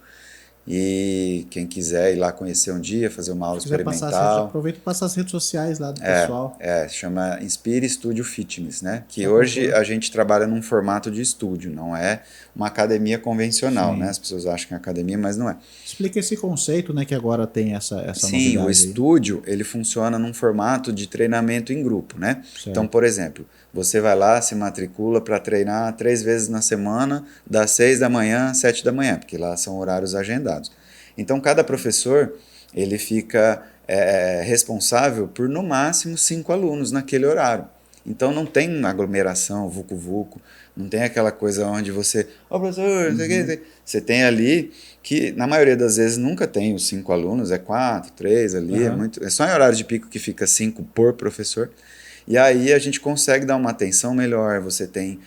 E quem quiser ir lá conhecer um dia, fazer uma aula experimental. Aproveita e passa as redes sociais lá do pessoal. Chama Inspire Studio Fitness, né? Que hoje a gente trabalha num formato de estúdio, não é uma academia convencional, né? As pessoas acham que é academia, mas não é. Explica esse conceito, né? Que agora tem essa novidade. Sim, o estúdio, ele funciona num formato de treinamento em grupo, né? Certo. Então, por exemplo, você vai lá, se matricula para treinar 3 vezes na semana, das 6 da manhã às 7 da manhã, porque lá são horários agendados. Então, cada professor, ele fica responsável por, no máximo, 5 alunos naquele horário. Então não tem aglomeração, vucu-vucu, não tem aquela coisa onde você, professor, não sei o que, você tem ali que na maioria das vezes nunca tem os 5 alunos, é 4, 3 ali, é só em horário de pico que fica 5 por professor. E aí a gente consegue dar uma atenção melhor, você tem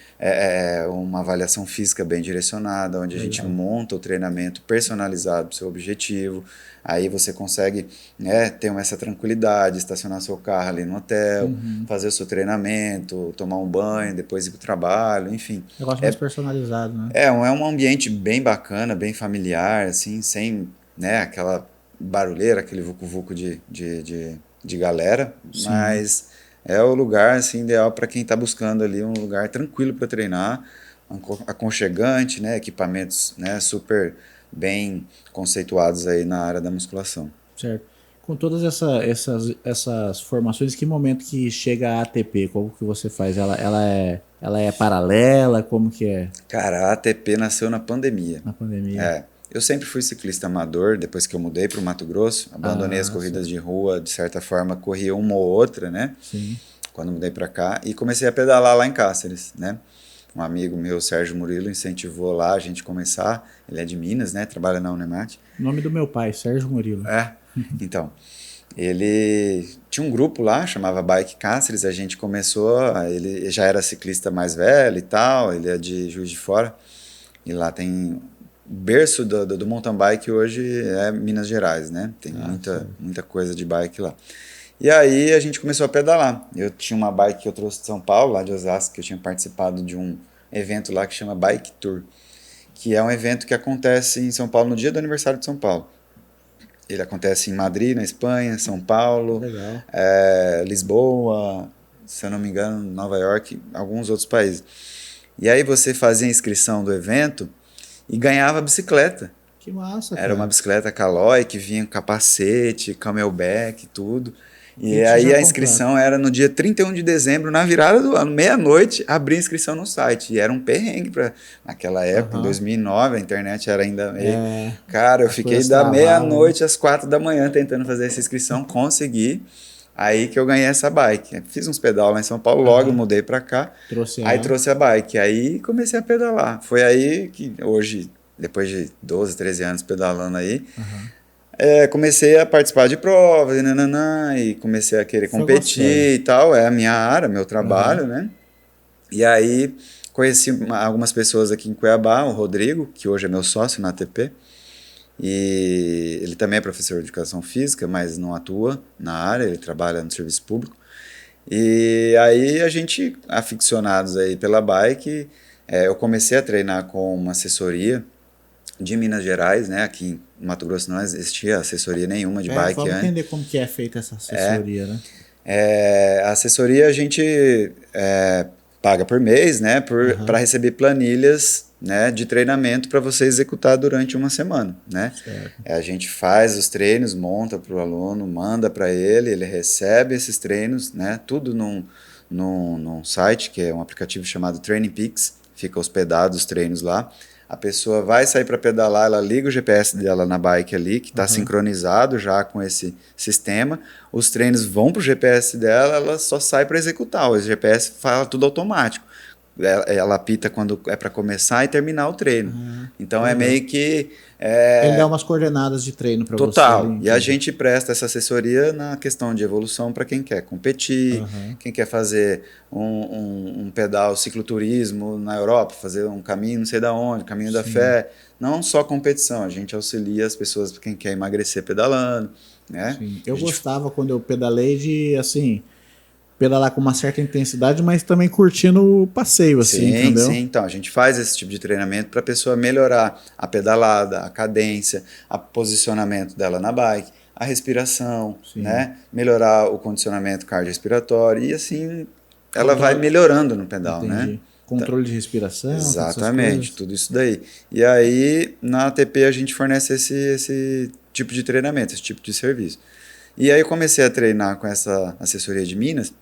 uma avaliação física bem direcionada, onde a gente monta o treinamento personalizado para o seu objetivo, aí você consegue, né, ter essa tranquilidade, estacionar seu carro ali no hotel, fazer o seu treinamento, tomar um banho, depois ir para o trabalho, enfim. Negócio mais personalizado, né? É um ambiente bem bacana, bem familiar, assim, sem, né, aquela barulheira, aquele vucu-vucu de galera, Sim. Mas é o lugar assim, ideal para quem está buscando ali um lugar tranquilo para treinar, aconchegante, né, equipamentos, né, super bem conceituados aí na área da musculação. Certo. Com todas essas formações, que momento que chega a ATP? Como que você faz? Ela é paralela? Como que é? Cara, a ATP nasceu na pandemia. Na pandemia. Eu sempre fui ciclista amador, depois que eu mudei para o Mato Grosso, abandonei as corridas de rua, de certa forma corria uma ou outra, né? Sim. Quando mudei para cá, e comecei a pedalar lá em Cáceres, né? Um amigo meu, Sérgio Murilo, incentivou lá a gente começar, ele é de Minas, né? Trabalha na Unemat. Nome do meu pai, Sérgio Murilo. Então, ele tinha um grupo lá, chamava Bike Cáceres, a gente começou, ele já era ciclista mais velho e tal, ele é de Juiz de Fora, e lá tem... berço do mountain bike hoje é Minas Gerais, né? Tem muita coisa de bike lá. E aí a gente começou a pedalar. Eu tinha uma bike que eu trouxe de São Paulo, lá de Osasco, que eu tinha participado de um evento lá que chama Bike Tour, que é um evento que acontece em São Paulo no dia do aniversário de São Paulo. Ele acontece em Madrid, na Espanha, São Paulo, Lisboa, se eu não me engano, Nova York, alguns outros países. E aí você fazia a inscrição do evento e ganhava bicicleta. Que massa, cara. Era uma bicicleta Caloi que vinha com capacete, camelback, tudo. E aí a inscrição era no dia 31 de dezembro, na virada do ano, meia-noite, abrir a inscrição no site. E era um perrengue naquela época, em 2009, a internet era ainda meio... Cara, eu fiquei da meia-noite às 4 da manhã tentando fazer essa inscrição, consegui. Aí que eu ganhei essa bike. Fiz uns pedal lá em São Paulo, logo mudei pra cá. Trouxe a bike. Aí comecei a pedalar. Foi aí que hoje, depois de 12, 13 anos pedalando aí, comecei a participar de provas e comecei a querer competir e tal. É a minha área, meu trabalho, né? E aí conheci algumas pessoas aqui em Cuiabá, o Rodrigo, que hoje é meu sócio na ATP. E ele também é professor de educação física, mas não atua na área, ele trabalha no serviço público. E aí a gente, aficionados aí pela bike, eu comecei a treinar com uma assessoria de Minas Gerais, né? Aqui em Mato Grosso não existia assessoria nenhuma de bike. Vamos entender como que é feita essa assessoria, né? A assessoria a gente paga por mês, né? Para receber planilhas, né, de treinamento para você executar durante uma semana, né? A gente faz os treinos, monta para o aluno, manda para ele recebe esses treinos, né? Tudo num site que é um aplicativo chamado Training Peaks, fica hospedado os treinos lá. A pessoa vai sair para pedalar, ela liga o GPS dela na bike ali, que está sincronizado já com esse sistema. Os treinos vão para o GPS dela, ela só sai para executar. O GPS fala tudo automático. Ela apita quando é para começar e terminar o treino. Então é meio que... Ele dá umas coordenadas de treino para você. Total. E a gente presta essa assessoria na questão de evolução para quem quer competir, quem quer fazer um pedal cicloturismo na Europa, fazer um caminho não sei da onde, caminho da fé. Não só competição, a gente auxilia as pessoas para quem quer emagrecer pedalando. Né? Eu gostava quando eu pedalei de, assim... pedalar com uma certa intensidade, mas também curtindo o passeio, assim, entendeu? Sim, então a gente faz esse tipo de treinamento para a pessoa melhorar a pedalada, a cadência, o posicionamento dela na bike, a respiração, né? Melhorar o condicionamento cardiorrespiratório e assim ela vai melhorando no pedal, né? Controle de respiração. Exatamente, tudo isso daí. E aí na ATP a gente fornece esse tipo de treinamento, esse tipo de serviço. E aí eu comecei a treinar com essa assessoria de Minas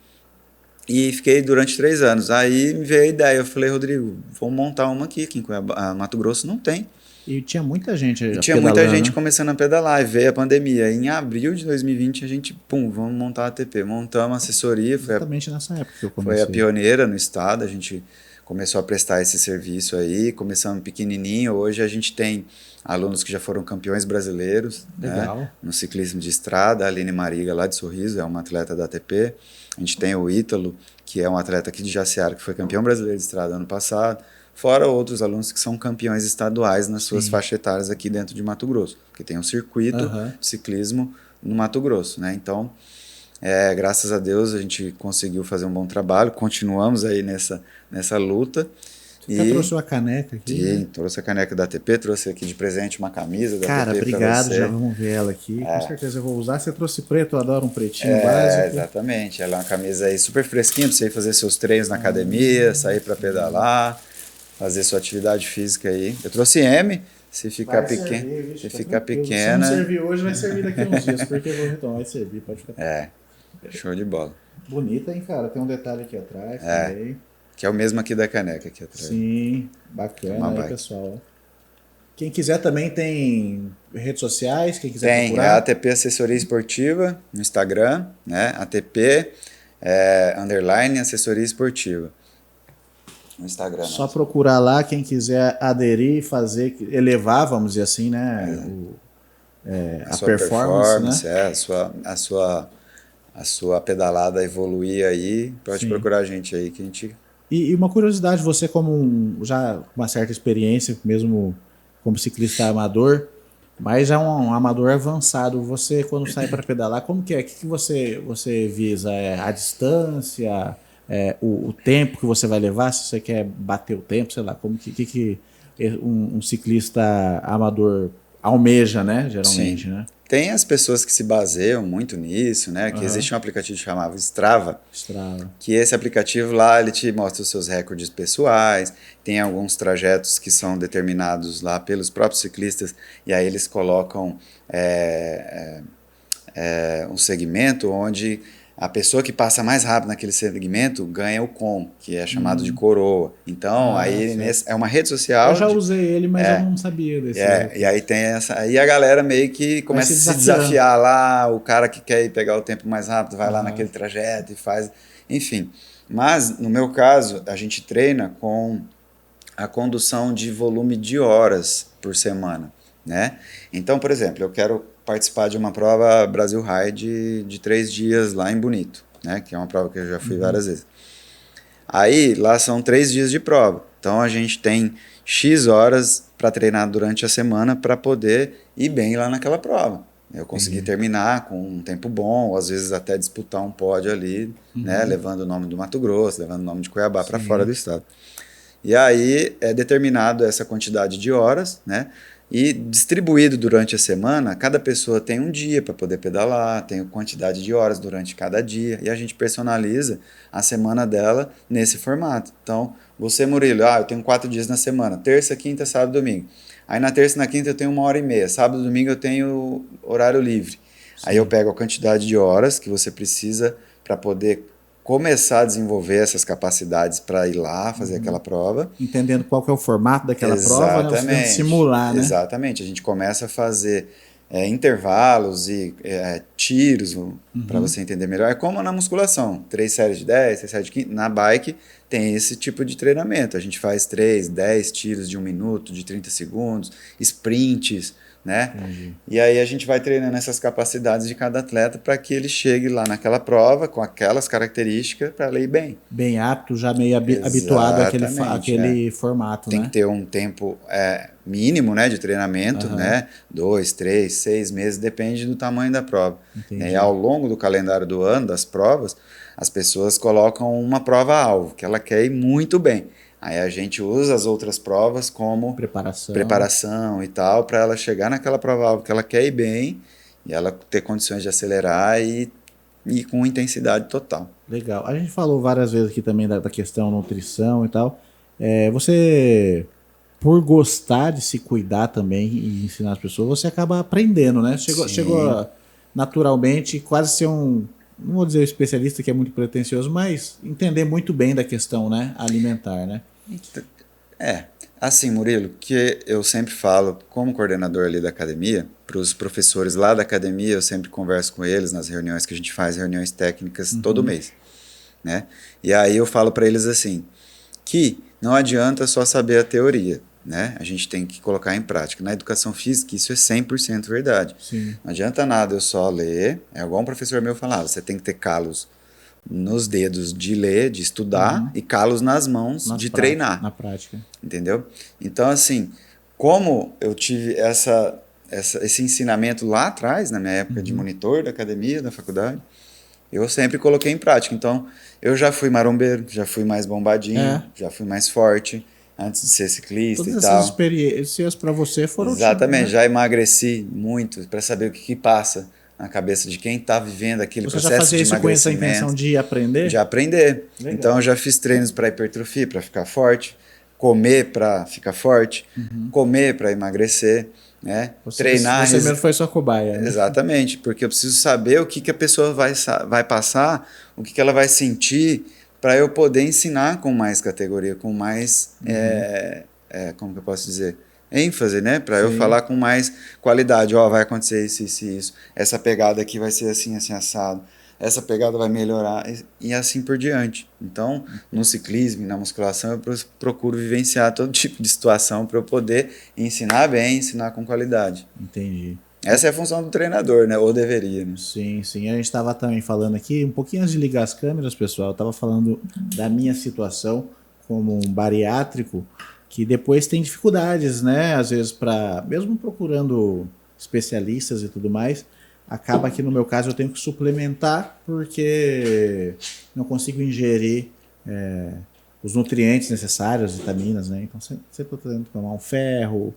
e fiquei durante 3 anos. Aí me veio a ideia, eu falei, Rodrigo, vamos montar uma aqui em Cuiabá, Mato Grosso não tem. E tinha muita gente E tinha muita gente começando a pedalar, e veio a pandemia. Em abril de 2020, a gente, vamos montar a ATP. Montamos a assessoria. Exatamente nessa época que eu comecei. Foi a pioneira no estado, a gente começou a prestar esse serviço aí, começamos pequenininho. Hoje a gente tem alunos que já foram campeões brasileiros, né, no ciclismo de estrada. A Aline Mariga, lá de Sorriso, é uma atleta da ATP. A gente tem o Ítalo, que é um atleta aqui de Jaciara, que foi campeão brasileiro de estrada ano passado. Fora outros alunos que são campeões estaduais nas suas faixas etárias aqui dentro de Mato Grosso, porque tem um circuito de ciclismo no Mato Grosso, né? Então, graças a Deus a gente conseguiu fazer um bom trabalho, continuamos aí nessa luta. Você trouxe uma caneca aqui? Sim, né? Trouxe a caneca da ATP, trouxe aqui de presente uma camisa da Cara, ATP. Cara, obrigado, já vamos ver ela aqui. Com certeza eu vou usar. Você trouxe preto, eu adoro um pretinho básico. Exatamente, ela é uma camisa aí super fresquinha para você ir fazer seus treinos na academia, sair para pedalar, fazer sua atividade física aí. Eu trouxe M, se ficar pequena. Se ficar pequena. Se não servir hoje, vai servir daqui a uns dias, porque eu vou retomar, vai servir, pode ficar. Show de bola. Bonita, hein, cara? Tem um detalhe aqui atrás também. Que é o mesmo aqui da caneca aqui atrás. Sim, bacana aí, pessoal. Quem quiser também tem redes sociais, quem quiser procurar. Tem a ATP Assessoria Esportiva no Instagram, né? ATP _ Assessoria Esportiva no Instagram. Só procurar lá, quem quiser aderir, fazer, elevar, vamos dizer assim, né? A performance, né? A sua pedalada evoluir aí, pode procurar a gente aí que a gente... E uma curiosidade, você como já uma certa experiência, mesmo como ciclista amador, mas já um amador avançado, você quando sai para pedalar, como que é? O que você visa? A distância, o tempo que você vai levar, se você quer bater o tempo, sei lá, como que um ciclista amador almeja, né? Geralmente, Sim. né? Tem as pessoas que se baseiam muito nisso, né? Que existe um aplicativo chamado Strava. Que esse aplicativo lá, ele te mostra os seus recordes pessoais, tem alguns trajetos que são determinados lá pelos próprios ciclistas, e aí eles colocam um segmento onde a pessoa que passa mais rápido naquele segmento ganha o com, que é chamado de coroa. Então, aí é uma rede social... Eu já usei ele, mas eu não sabia desse. E aí tem essa... Aí a galera meio que começa a se desafiar lá, o cara que quer ir pegar o tempo mais rápido vai lá naquele trajeto e faz... Enfim, mas no meu caso, a gente treina com a condução de volume de horas por semana, né? Então, por exemplo, eu quero participar de uma prova Brasil Ride de 3 dias lá em Bonito, né? Que é uma prova que eu já fui várias vezes. Aí, lá são 3 dias de prova. Então, a gente tem X horas para treinar durante a semana para poder ir bem lá naquela prova. Eu consegui terminar com um tempo bom, ou às vezes até disputar um pódio ali, né? Levando o nome do Mato Grosso, levando o nome de Cuiabá para fora do estado. E aí, é determinado essa quantidade de horas, né? E distribuído durante a semana, cada pessoa tem um dia para poder pedalar, tem quantidade de horas durante cada dia, e a gente personaliza a semana dela nesse formato. Então, você, Murilo, eu tenho 4 dias na semana, terça, quinta, sábado, domingo. Aí na terça e na quinta eu tenho 1h30, sábado e domingo eu tenho horário livre. Aí eu pego a quantidade de horas que você precisa para poder começar a desenvolver essas capacidades para ir lá fazer aquela prova. Entendendo qual que é o formato daquela prova, né? Você simular, né? Exatamente. A gente começa a fazer intervalos e tiros para você entender melhor. É como na musculação. 3 séries de 10, 3 séries de 15. Na bike tem esse tipo de treinamento. A gente faz 3, 10 tiros de 1 minuto, de 30 segundos, sprints, né? E aí a gente vai treinando essas capacidades de cada atleta para que ele chegue lá naquela prova com aquelas características para ele ir bem. Bem apto, já meio habituado àquele formato, Tem né? que ter um tempo mínimo, né, de treinamento, né? 2, 3, 6 meses, depende do tamanho da prova. E ao longo do calendário do ano, das provas, as pessoas colocam uma prova-alvo, que ela quer ir muito bem. Aí a gente usa as outras provas como preparação e tal, para ela chegar naquela prova que ela quer ir bem e ela ter condições de acelerar e com intensidade total. Legal. A gente falou várias vezes aqui também da questão nutrição e tal. Você, por gostar de se cuidar também e ensinar as pessoas, você acaba aprendendo, né? Chegou naturalmente quase ser não vou dizer especialista, que é muito pretensioso, mas entender muito bem da questão, né, alimentar, né? Assim, Murilo, que eu sempre falo, como coordenador ali da academia, para os professores lá da academia, eu sempre converso com eles nas reuniões que a gente faz, reuniões técnicas todo mês, né? E aí eu falo para eles assim, que não adianta só saber a teoria, né? A gente tem que colocar em prática. Na educação física, isso é 100% verdade. Sim. Não adianta nada eu só ler, é igual um professor meu falava, você tem que ter calos nos dedos de ler, de estudar, e calos nas mãos de treinar. Na prática. Entendeu? Então, assim, como eu tive esse ensinamento lá atrás, na minha época de monitor da academia, da faculdade, eu sempre coloquei em prática. Então, eu já fui marombeiro, já fui mais bombadinho, já fui mais forte, antes de ser ciclista Todas e tal. essas experiências para você foram... Exatamente, né? já emagreci muito para saber o que passa na cabeça de quem está vivendo aquele Você processo já fazia de isso com essa emagrecimento. intenção de aprender? De aprender. Legal. Então, eu já fiz treinos para hipertrofia, para ficar forte, comer para ficar forte, comer para emagrecer, né? Treinar. Você mesmo foi sua cobaia, né? Exatamente, porque eu preciso saber o que a pessoa vai passar, o que ela vai sentir, para eu poder ensinar com mais categoria, com mais, como que eu posso dizer? ênfase, né? Para eu falar com mais qualidade. Ó, vai acontecer isso, isso e isso. Essa pegada aqui vai ser assim, assim, assado. Essa pegada vai melhorar e assim por diante. Então, no ciclismo e na musculação, eu procuro vivenciar todo tipo de situação para eu poder ensinar bem, ensinar com qualidade. Entendi. Essa é a função do treinador, né? Ou deveria, né? Sim, sim. A gente estava também falando aqui, um pouquinho antes de ligar as câmeras, pessoal, eu estava falando da minha situação como um bariátrico, que depois tem dificuldades, né? Às vezes, mesmo procurando especialistas e tudo mais, acaba que no meu caso eu tenho que suplementar porque não consigo ingerir os nutrientes necessários, as vitaminas, né? Então sempre estou tentando tomar um ferro,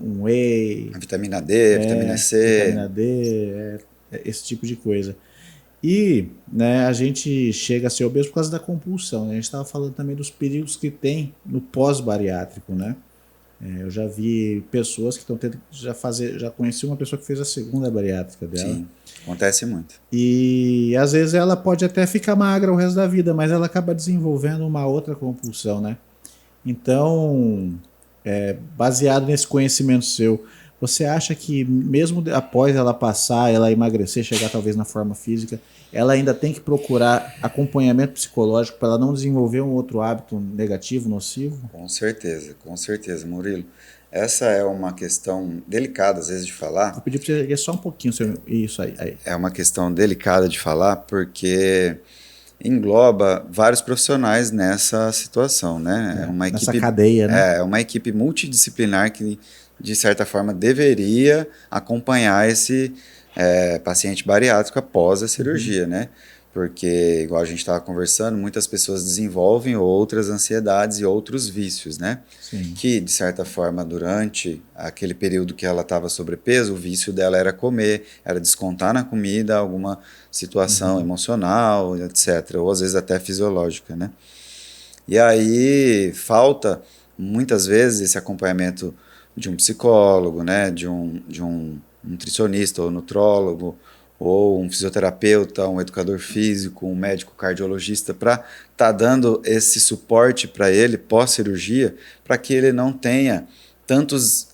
um whey, A vitamina D, vitamina C. vitamina D, esse tipo de coisa. E, né, a gente chega a ser obeso por causa da compulsão, né? A gente estava falando também dos perigos que tem no pós-bariátrico, né? Eu já vi pessoas que estão tendo já conheci uma pessoa que fez a segunda bariátrica dela. Sim, acontece muito. E às vezes ela pode até ficar magra o resto da vida, mas ela acaba desenvolvendo uma outra compulsão, né? Então, baseado nesse conhecimento seu, você acha que mesmo após ela passar, ela emagrecer, chegar talvez na forma física, ela ainda tem que procurar acompanhamento psicológico para ela não desenvolver um outro hábito negativo, nocivo? Com certeza, Murilo. Essa é uma questão delicada, às vezes, de falar. Eu pedi para você erguer só um pouquinho isso aí. É uma questão delicada de falar porque engloba vários profissionais nessa situação, né? Nessa cadeia, né? É uma equipe multidisciplinar que, de certa forma, deveria acompanhar esse paciente bariátrico após a cirurgia, né? Porque, igual a gente estava conversando, muitas pessoas desenvolvem outras ansiedades e outros vícios, né? Sim. Que, de certa forma, durante aquele período que ela estava sobrepeso, o vício dela era comer, era descontar na comida alguma situação emocional, etc. Ou, às vezes, até fisiológica, né? E aí, falta, muitas vezes, esse acompanhamento de um psicólogo, né? De um nutricionista ou nutrólogo, ou um fisioterapeuta, um educador físico, um médico cardiologista, para estar dando esse suporte para ele pós-cirurgia, para que ele não tenha tantos,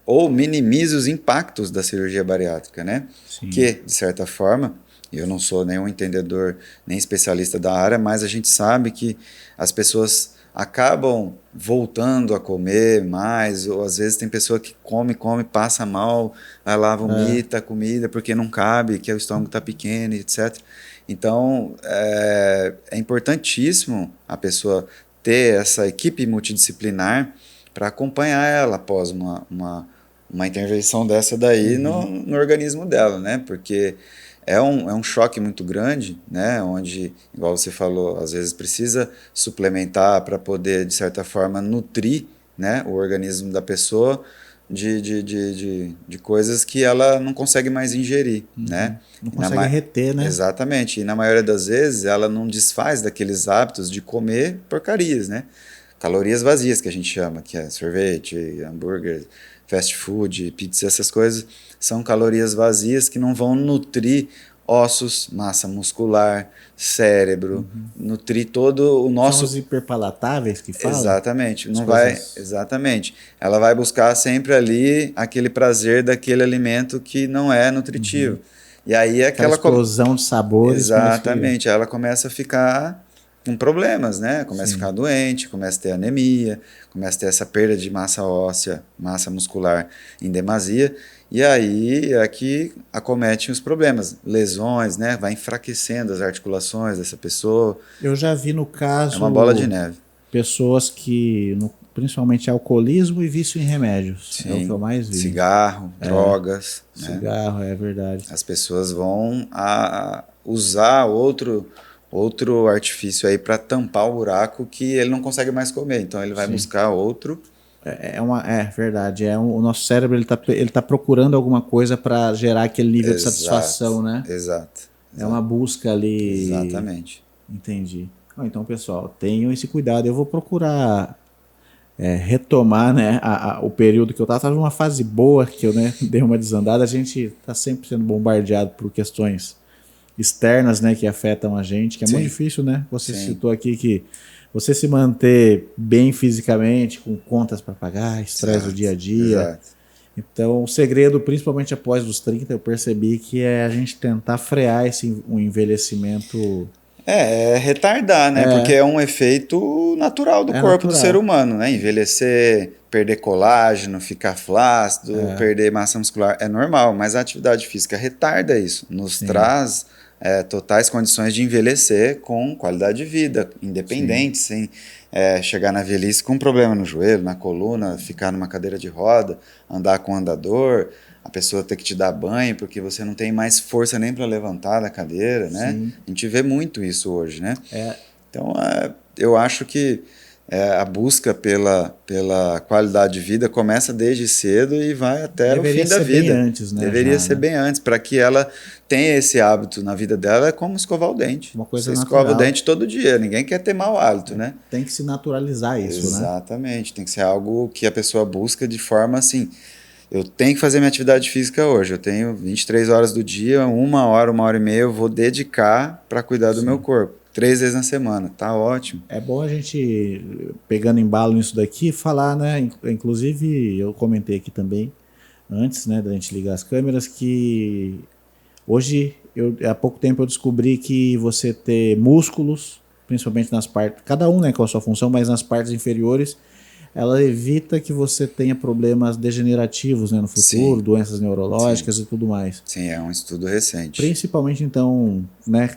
ou minimize os impactos da cirurgia bariátrica, né? Sim. Que, de certa forma, eu não sou nenhum entendedor, nem especialista da área, mas a gente sabe que as pessoas acabam voltando a comer mais, ou às vezes tem pessoa que come, passa mal, vai lá, vomita a comida porque não cabe, que o estômago está pequeno, etc. Então, é importantíssimo a pessoa ter essa equipe multidisciplinar para acompanhar ela após uma intervenção dessa daí no organismo dela, né? Porque é um choque muito grande, né? Onde, igual você falou, às vezes precisa suplementar para poder, de certa forma, nutrir, né, o organismo da pessoa de coisas que ela não consegue mais ingerir, né? Não consegue reter, né? Exatamente. E na maioria das vezes ela não desfaz daqueles hábitos de comer porcarias, né? Calorias vazias, que a gente chama, que é sorvete, hambúrguer, fast food, pizza, essas coisas são calorias vazias que não vão nutrir ossos, massa muscular, cérebro, nutrir todo o nosso... São os hiperpalatáveis que falam? Exatamente, não As vai, coisas- exatamente. Ela vai buscar sempre ali aquele prazer daquele alimento que não é nutritivo. E aí Aquela aquela explosão de sabores. exatamente, ela começa a ficar com problemas, né? Começa Sim. a ficar doente, começa a ter anemia, começa a ter essa perda de massa óssea, massa muscular em demasia, e aí é que acometem os problemas, lesões, né? Vai enfraquecendo as articulações dessa pessoa, Eu já vi no é caso uma bola de neve. pessoas que, principalmente alcoolismo e vício em remédios. É o que eu mais vi. Cigarro, drogas, né? Cigarro, é verdade. As pessoas vão a usar outro artifício aí para tampar o buraco que ele não consegue mais comer. Então ele vai buscar outro. É verdade. O nosso cérebro ele tá procurando alguma coisa para gerar aquele nível de satisfação, né? Exato. É uma busca ali. Exatamente. Entendi. Então, pessoal, tenham esse cuidado. Eu vou procurar retomar, né, o período que eu estava numa fase boa, que eu, né, dei uma desandada. A gente está sempre sendo bombardeado por questões externas, né, que afetam a gente, que é muito difícil, né? Você citou aqui que você se manter bem fisicamente, com contas para pagar, estresse do dia a dia. Exato. Então, o segredo, principalmente após os 30, eu percebi que é a gente tentar frear um envelhecimento. É retardar, né? Porque é um efeito natural do corpo do ser humano, né? Envelhecer, perder colágeno, ficar flácido, perder massa muscular é normal, mas a atividade física retarda isso, nos traz totais condições de envelhecer com qualidade de vida, independente, sem chegar na velhice com problema no joelho, na coluna, ficar numa cadeira de roda, andar com andador, a pessoa ter que te dar banho porque você não tem mais força nem para levantar da cadeira, né? A gente vê muito isso hoje, né? Então, eu acho que a busca pela qualidade de vida começa desde cedo e vai até o fim da vida. Deveria ser bem antes, né? Deveria ser bem antes, para que ela tenha esse hábito na vida dela, é como escovar o dente. Uma coisa Você natural. escova o dente todo dia, ninguém quer ter mau hálito, né? Tem que se naturalizar isso, né? Exatamente, tem que ser algo que a pessoa busca de forma assim... Eu tenho que fazer minha atividade física hoje. Eu tenho 23 horas do dia, 1 hora e meia eu vou dedicar para cuidar do meu corpo. 3 vezes na semana. Tá ótimo. É bom a gente, pegando embalo nisso daqui, falar, né? Inclusive, eu comentei aqui também, antes, né, da gente ligar as câmeras, que hoje, há pouco tempo eu descobri que você ter músculos, principalmente nas partes, cada um, né, com a sua função, mas nas partes inferiores, ela evita que você tenha problemas degenerativos, né, no futuro, doenças neurológicas e tudo mais. Sim, é um estudo recente. Principalmente, então, né,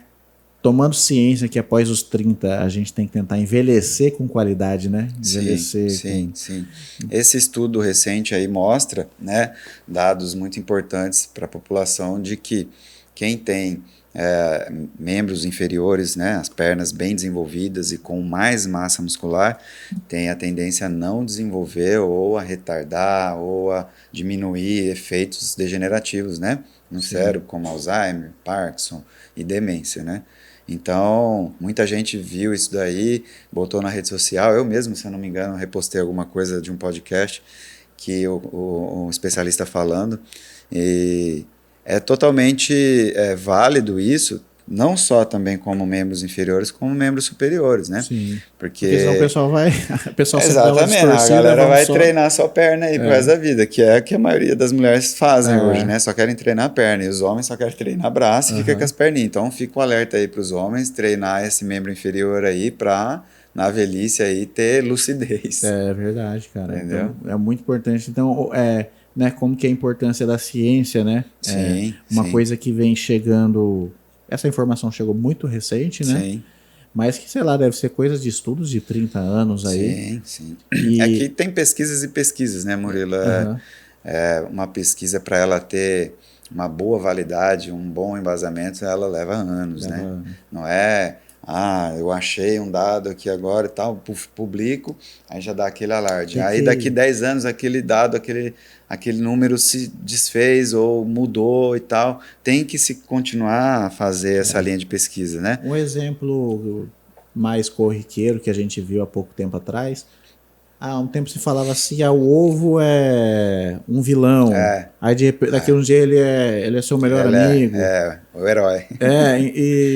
tomando ciência que após os 30 a gente tem que tentar envelhecer com qualidade, né? Envelhecer sim. Esse estudo recente aí mostra, né, dados muito importantes para a população de que quem tem membros inferiores, né, as pernas bem desenvolvidas e com mais massa muscular, tem a tendência a não desenvolver ou a retardar ou a diminuir efeitos degenerativos, né, no cérebro, como Alzheimer, Parkinson e demência, né. Então, muita gente viu isso daí, botou na rede social, eu mesmo, se eu não me engano, repostei alguma coisa de um podcast que o especialista falando, e é totalmente válido isso, não só também como membros inferiores, como membros superiores, né? Sim. Porque senão o pessoal exatamente, a galera vai treinar só perna aí pro resto da vida, que é o que a maioria das mulheres fazem hoje, né? Só querem treinar a perna, e os homens só querem treinar braço e fica com as perninhas. Então fica o alerta aí pros homens, treinar esse membro inferior aí pra, na velhice aí, ter lucidez. É verdade, cara. Entendeu? Então, é muito importante. Então, né, como que é a importância da ciência, né? Sim, uma coisa que vem chegando... Essa informação chegou muito recente, né? Sim. Mas que, sei lá, deve ser coisas de estudos de 30 anos aí. Sim. É que tem pesquisas e pesquisas, né, Murilo? Uma pesquisa, para ela ter uma boa validade, um bom embasamento, ela leva anos, né? Não é... eu achei um dado aqui agora e tal, publico, aí já dá aquele alarde. Aí daqui 10 anos aquele dado, aquele número se desfez ou mudou e tal. Tem que se continuar a fazer essa linha de pesquisa, né? Um exemplo mais corriqueiro que a gente viu há pouco tempo atrás, há um tempo se falava assim, o ovo é um vilão. Aí de repente, daqui a um dia ele é seu melhor amigo. O herói.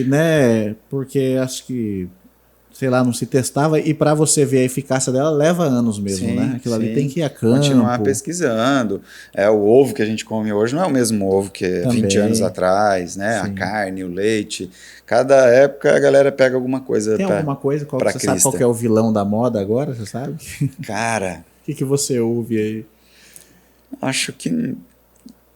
Né, porque acho que, sei lá, não se testava, e para você ver a eficácia dela leva anos mesmo, né? Aquilo ali tem que ir a campo. Continuar pesquisando. O ovo que a gente come hoje não é o mesmo ovo que 20 anos atrás, né? Sim. A carne, o leite. Cada época a galera pega alguma coisa. Tem alguma coisa? Você sabe qual que é o vilão da moda agora? Você sabe? Cara... O que você ouve aí? Acho que...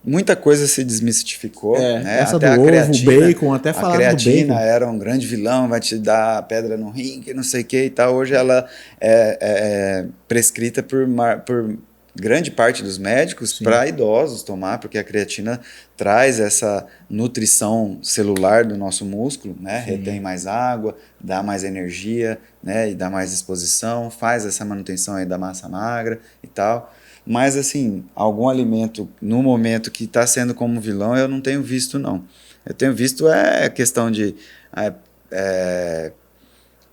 Muita coisa se desmistificou, né? Essa até do a ovo, creatina, bacon, até falar do bacon. A creatina era um grande vilão, vai te dar pedra no rim, que não sei o que e tal. Hoje ela é prescrita por grande parte dos médicos para idosos tomar, porque a creatina traz essa nutrição celular do nosso músculo, né? Retém mais água, dá mais energia, né? E dá mais disposição, faz essa manutenção aí da massa magra e tal. Mas, assim, algum alimento, no momento que está sendo como vilão, eu não tenho visto, não. Eu tenho visto questão de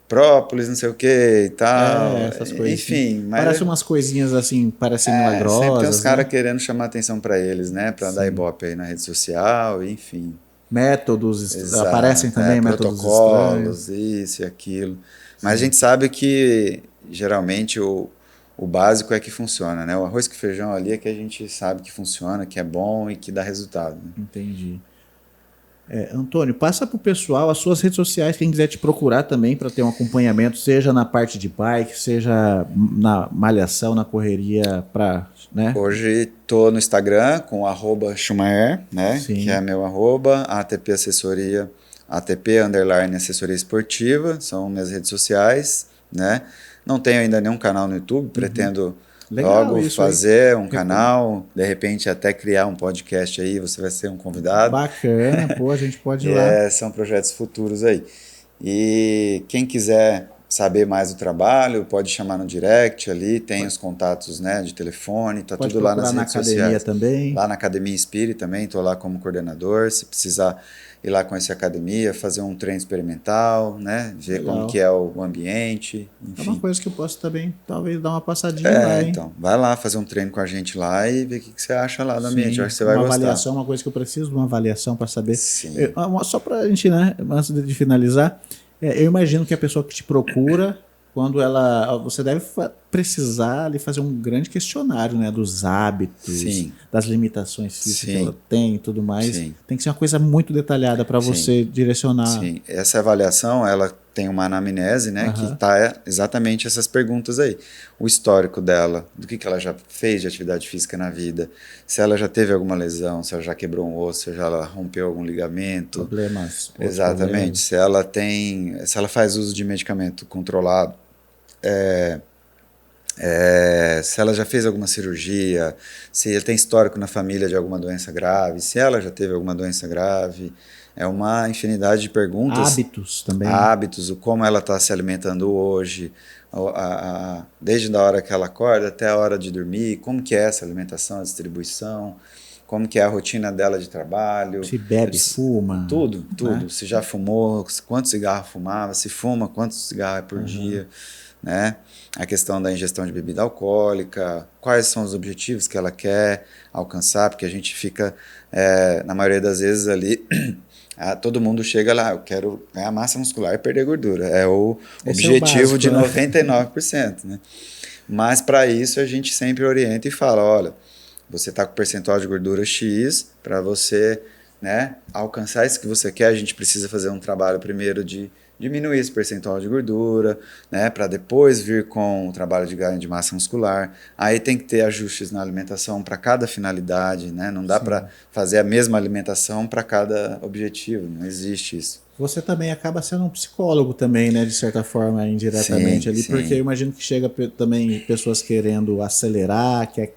própolis, não sei o que e tal. Essas coisas. Enfim. Mas parece umas coisinhas, assim, parecem milagrosas. Sempre tem uns caras querendo chamar atenção para eles, né? Para dar ibope aí na rede social, enfim. Métodos, aparecem também métodos protocolos, isso e aquilo. Mas a gente sabe que, geralmente, o básico é que funciona, né? O arroz com feijão ali é que a gente sabe que funciona, que é bom e que dá resultado. Né? Entendi. Antônio, passa para o pessoal as suas redes sociais, quem quiser te procurar também para ter um acompanhamento, seja na parte de bike, seja na malhação, na correria, né? Hoje estou no Instagram com @Schumacher, né? Sim. Que é meu @ATP Assessoria, ATP_assessoria esportiva, são minhas redes sociais, né? Não tenho ainda nenhum canal no YouTube, pretendo logo fazer um canal, de repente até criar um podcast aí, você vai ser um convidado. Bacana, a gente pode ir lá. São projetos futuros aí. E quem quiser saber mais do trabalho, pode chamar no direct ali, tem os contatos, né, de telefone, tá tudo lá nas redes sociais. Academia também. Lá na Academia Inspire também, estou lá como coordenador, se precisar ir lá conhecer a academia, fazer um treino experimental, né? Ver como que é o ambiente, enfim. É uma coisa que eu posso também, talvez, dar uma passadinha lá, hein? Então, vai lá fazer um treino com a gente lá e ver o que você acha lá do ambiente. Eu acho que você vai gostar. Uma avaliação, uma coisa que eu preciso de uma avaliação para saber. Só para a gente, né, antes de finalizar, eu imagino que a pessoa que te procura, quando você deve precisar ali fazer um grande questionário, né, dos hábitos, das limitações físicas que ela tem e tudo mais. Tem que ser uma coisa muito detalhada para você direcionar. Sim, essa avaliação, ela tem uma anamnese, né, que tá exatamente essas perguntas aí. O histórico dela, do que ela já fez de atividade física na vida, se ela já teve alguma lesão, se ela já quebrou um osso, se ela rompeu algum ligamento. Problemas. Exatamente. Se ela faz uso de medicamento controlado, se ela já fez alguma cirurgia, se ele tem histórico na família de alguma doença grave, se ela já teve alguma doença grave, é uma infinidade de perguntas. Hábitos também. Hábitos, como ela está se alimentando hoje, desde a hora que ela acorda até a hora de dormir, como que é essa alimentação, a distribuição, como que é a rotina dela de trabalho. Se bebe, fuma. Tudo. Né? Se já fumou, quantos cigarros fumava, se fuma, quantos cigarros por dia. Né? A questão da ingestão de bebida alcoólica, quais são os objetivos que ela quer alcançar, porque a gente fica, na maioria das vezes ali, todo mundo chega lá, eu quero ganhar massa muscular e perder gordura, é o objetivo de 99%, né? Mas para isso a gente sempre orienta e fala, olha, você está com percentual de gordura X, para você, né, alcançar isso que você quer, a gente precisa fazer um trabalho primeiro de diminuir esse percentual de gordura, né, para depois vir com o trabalho de ganho de massa muscular. Aí tem que ter ajustes na alimentação para cada finalidade, né? Não dá para fazer a mesma alimentação para cada objetivo, não existe isso. Você também acaba sendo um psicólogo também, né, de certa forma, indiretamente ali, porque eu imagino que chega também pessoas querendo acelerar, quer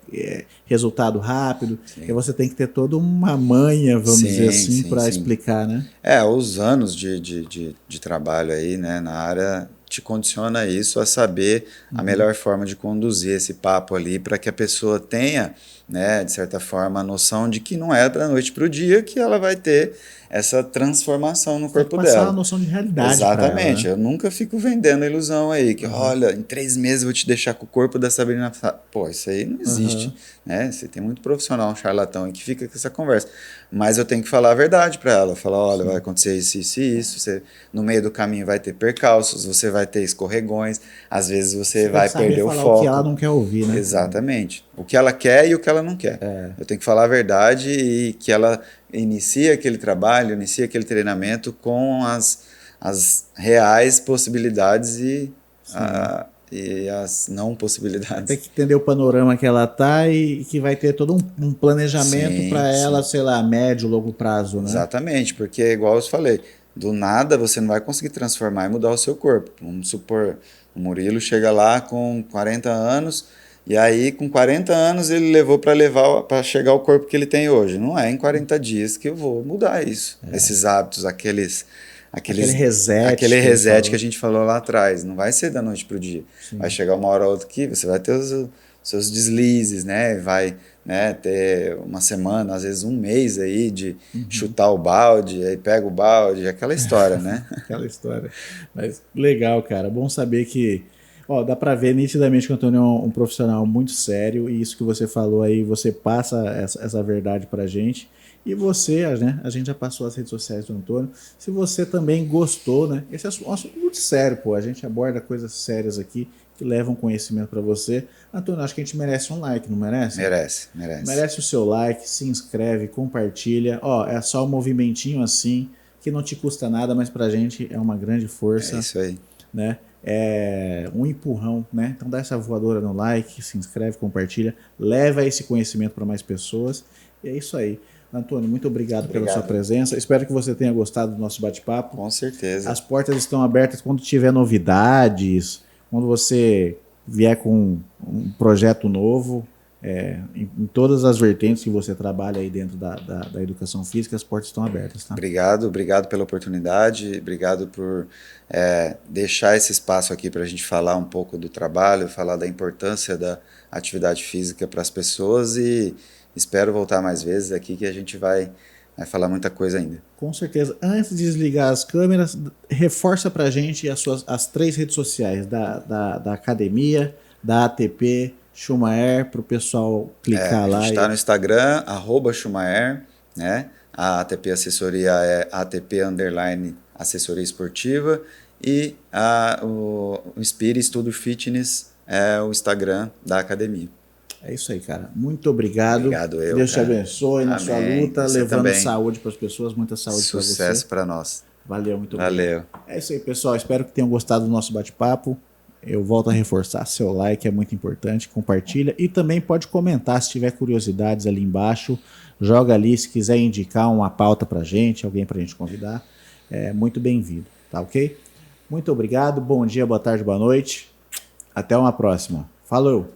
resultado rápido, e você tem que ter toda uma manha, vamos dizer assim, para explicar, né? Os anos de trabalho aí, né, na área te condiciona isso a saber a melhor forma de conduzir esse papo ali para que a pessoa tenha, né, de certa forma, a noção de que não é da noite para o dia que ela vai ter essa transformação no Tem que corpo passar dela. a noção de realidade pra Exatamente. ela, né? Eu nunca fico vendendo a ilusão aí, que olha, em 3 meses eu vou te deixar com o corpo da Sabrina Sato. Pô, isso aí não existe, né? Você tem muito profissional, um charlatão aí que fica com essa conversa. Mas eu tenho que falar a verdade para ela, falar, olha, vai acontecer isso, isso e isso, você, no meio do caminho vai ter percalços, você vai ter escorregões, às vezes você vai perder o foco. O que ela não quer ouvir, né? Exatamente. O que ela quer e o que ela não quer. Eu tenho que falar a verdade e que ela inicie aquele trabalho, inicie aquele treinamento com as reais possibilidades e as não possibilidades. Tem que entender o panorama que ela tá e que vai ter todo um planejamento para ela, sei lá, médio, longo prazo, né? Exatamente, porque igual eu falei, do nada você não vai conseguir transformar e mudar o seu corpo. Vamos supor, o Murilo chega lá com 40 anos e aí com 40 anos ele levou para chegar ao corpo que ele tem hoje. Não é em 40 dias que eu vou mudar isso. Esses hábitos, aquele reset que a gente falou lá atrás. Não vai ser da noite para o dia. Sim. Vai chegar uma hora ou outra que você vai ter os seus deslizes, né? Vai, né, ter uma semana, às vezes um mês aí de chutar o balde, aí pega o balde, aquela história, né? Aquela história. Mas legal, cara. Bom saber que... Ó, dá pra ver nitidamente que o Antônio é um profissional muito sério e isso que você falou aí, você passa essa verdade pra gente. E você, né, a gente já passou as redes sociais do Antônio. Se você também gostou, né, esse é um assunto muito sério, pô. A gente aborda coisas sérias aqui que levam conhecimento para você. Antônio, acho que a gente merece um like, não merece? Merece. Merece o seu like, se inscreve, compartilha. Ó, é só um movimentinho assim, que não te custa nada, mas pra gente é uma grande força. É isso aí. Né? É um empurrão, né? Então dá essa voadora no like, se inscreve, compartilha, leva esse conhecimento para mais pessoas. E é isso aí. Antônio, muito obrigado pela sua presença. Espero que você tenha gostado do nosso bate-papo. Com certeza. As portas estão abertas quando tiver novidades, quando você vier com um projeto novo, em todas as vertentes que você trabalha aí dentro da educação física, as portas estão abertas. Tá? Obrigado pela oportunidade, obrigado por deixar esse espaço aqui para a gente falar um pouco do trabalho, falar da importância da atividade física para as pessoas e espero voltar mais vezes aqui que a gente vai falar muita coisa ainda. Com certeza. Antes de desligar as câmeras, reforça para a gente as 3 redes sociais da academia, da ATP, Schumacher, para o pessoal clicar lá. A gente está no Instagram, @Schumacher, né? A ATP Assessoria é ATP_Assessoria Esportiva e o Inspire Estudo Fitness é o Instagram da academia. É isso aí, cara. Muito obrigado. Obrigado, Deus te abençoe na sua luta, você levando também. saúde para as pessoas, muita saúde para você. Sucesso para nós. Valeu, muito obrigado. Valeu. É isso aí, pessoal. Espero que tenham gostado do nosso bate-papo. Eu volto a reforçar, seu like é muito importante, compartilha e também pode comentar se tiver curiosidades ali embaixo. Joga ali, se quiser indicar uma pauta pra gente, alguém pra gente convidar, é muito bem-vindo, tá ok? Muito obrigado, bom dia, boa tarde, boa noite. Até uma próxima. Falou!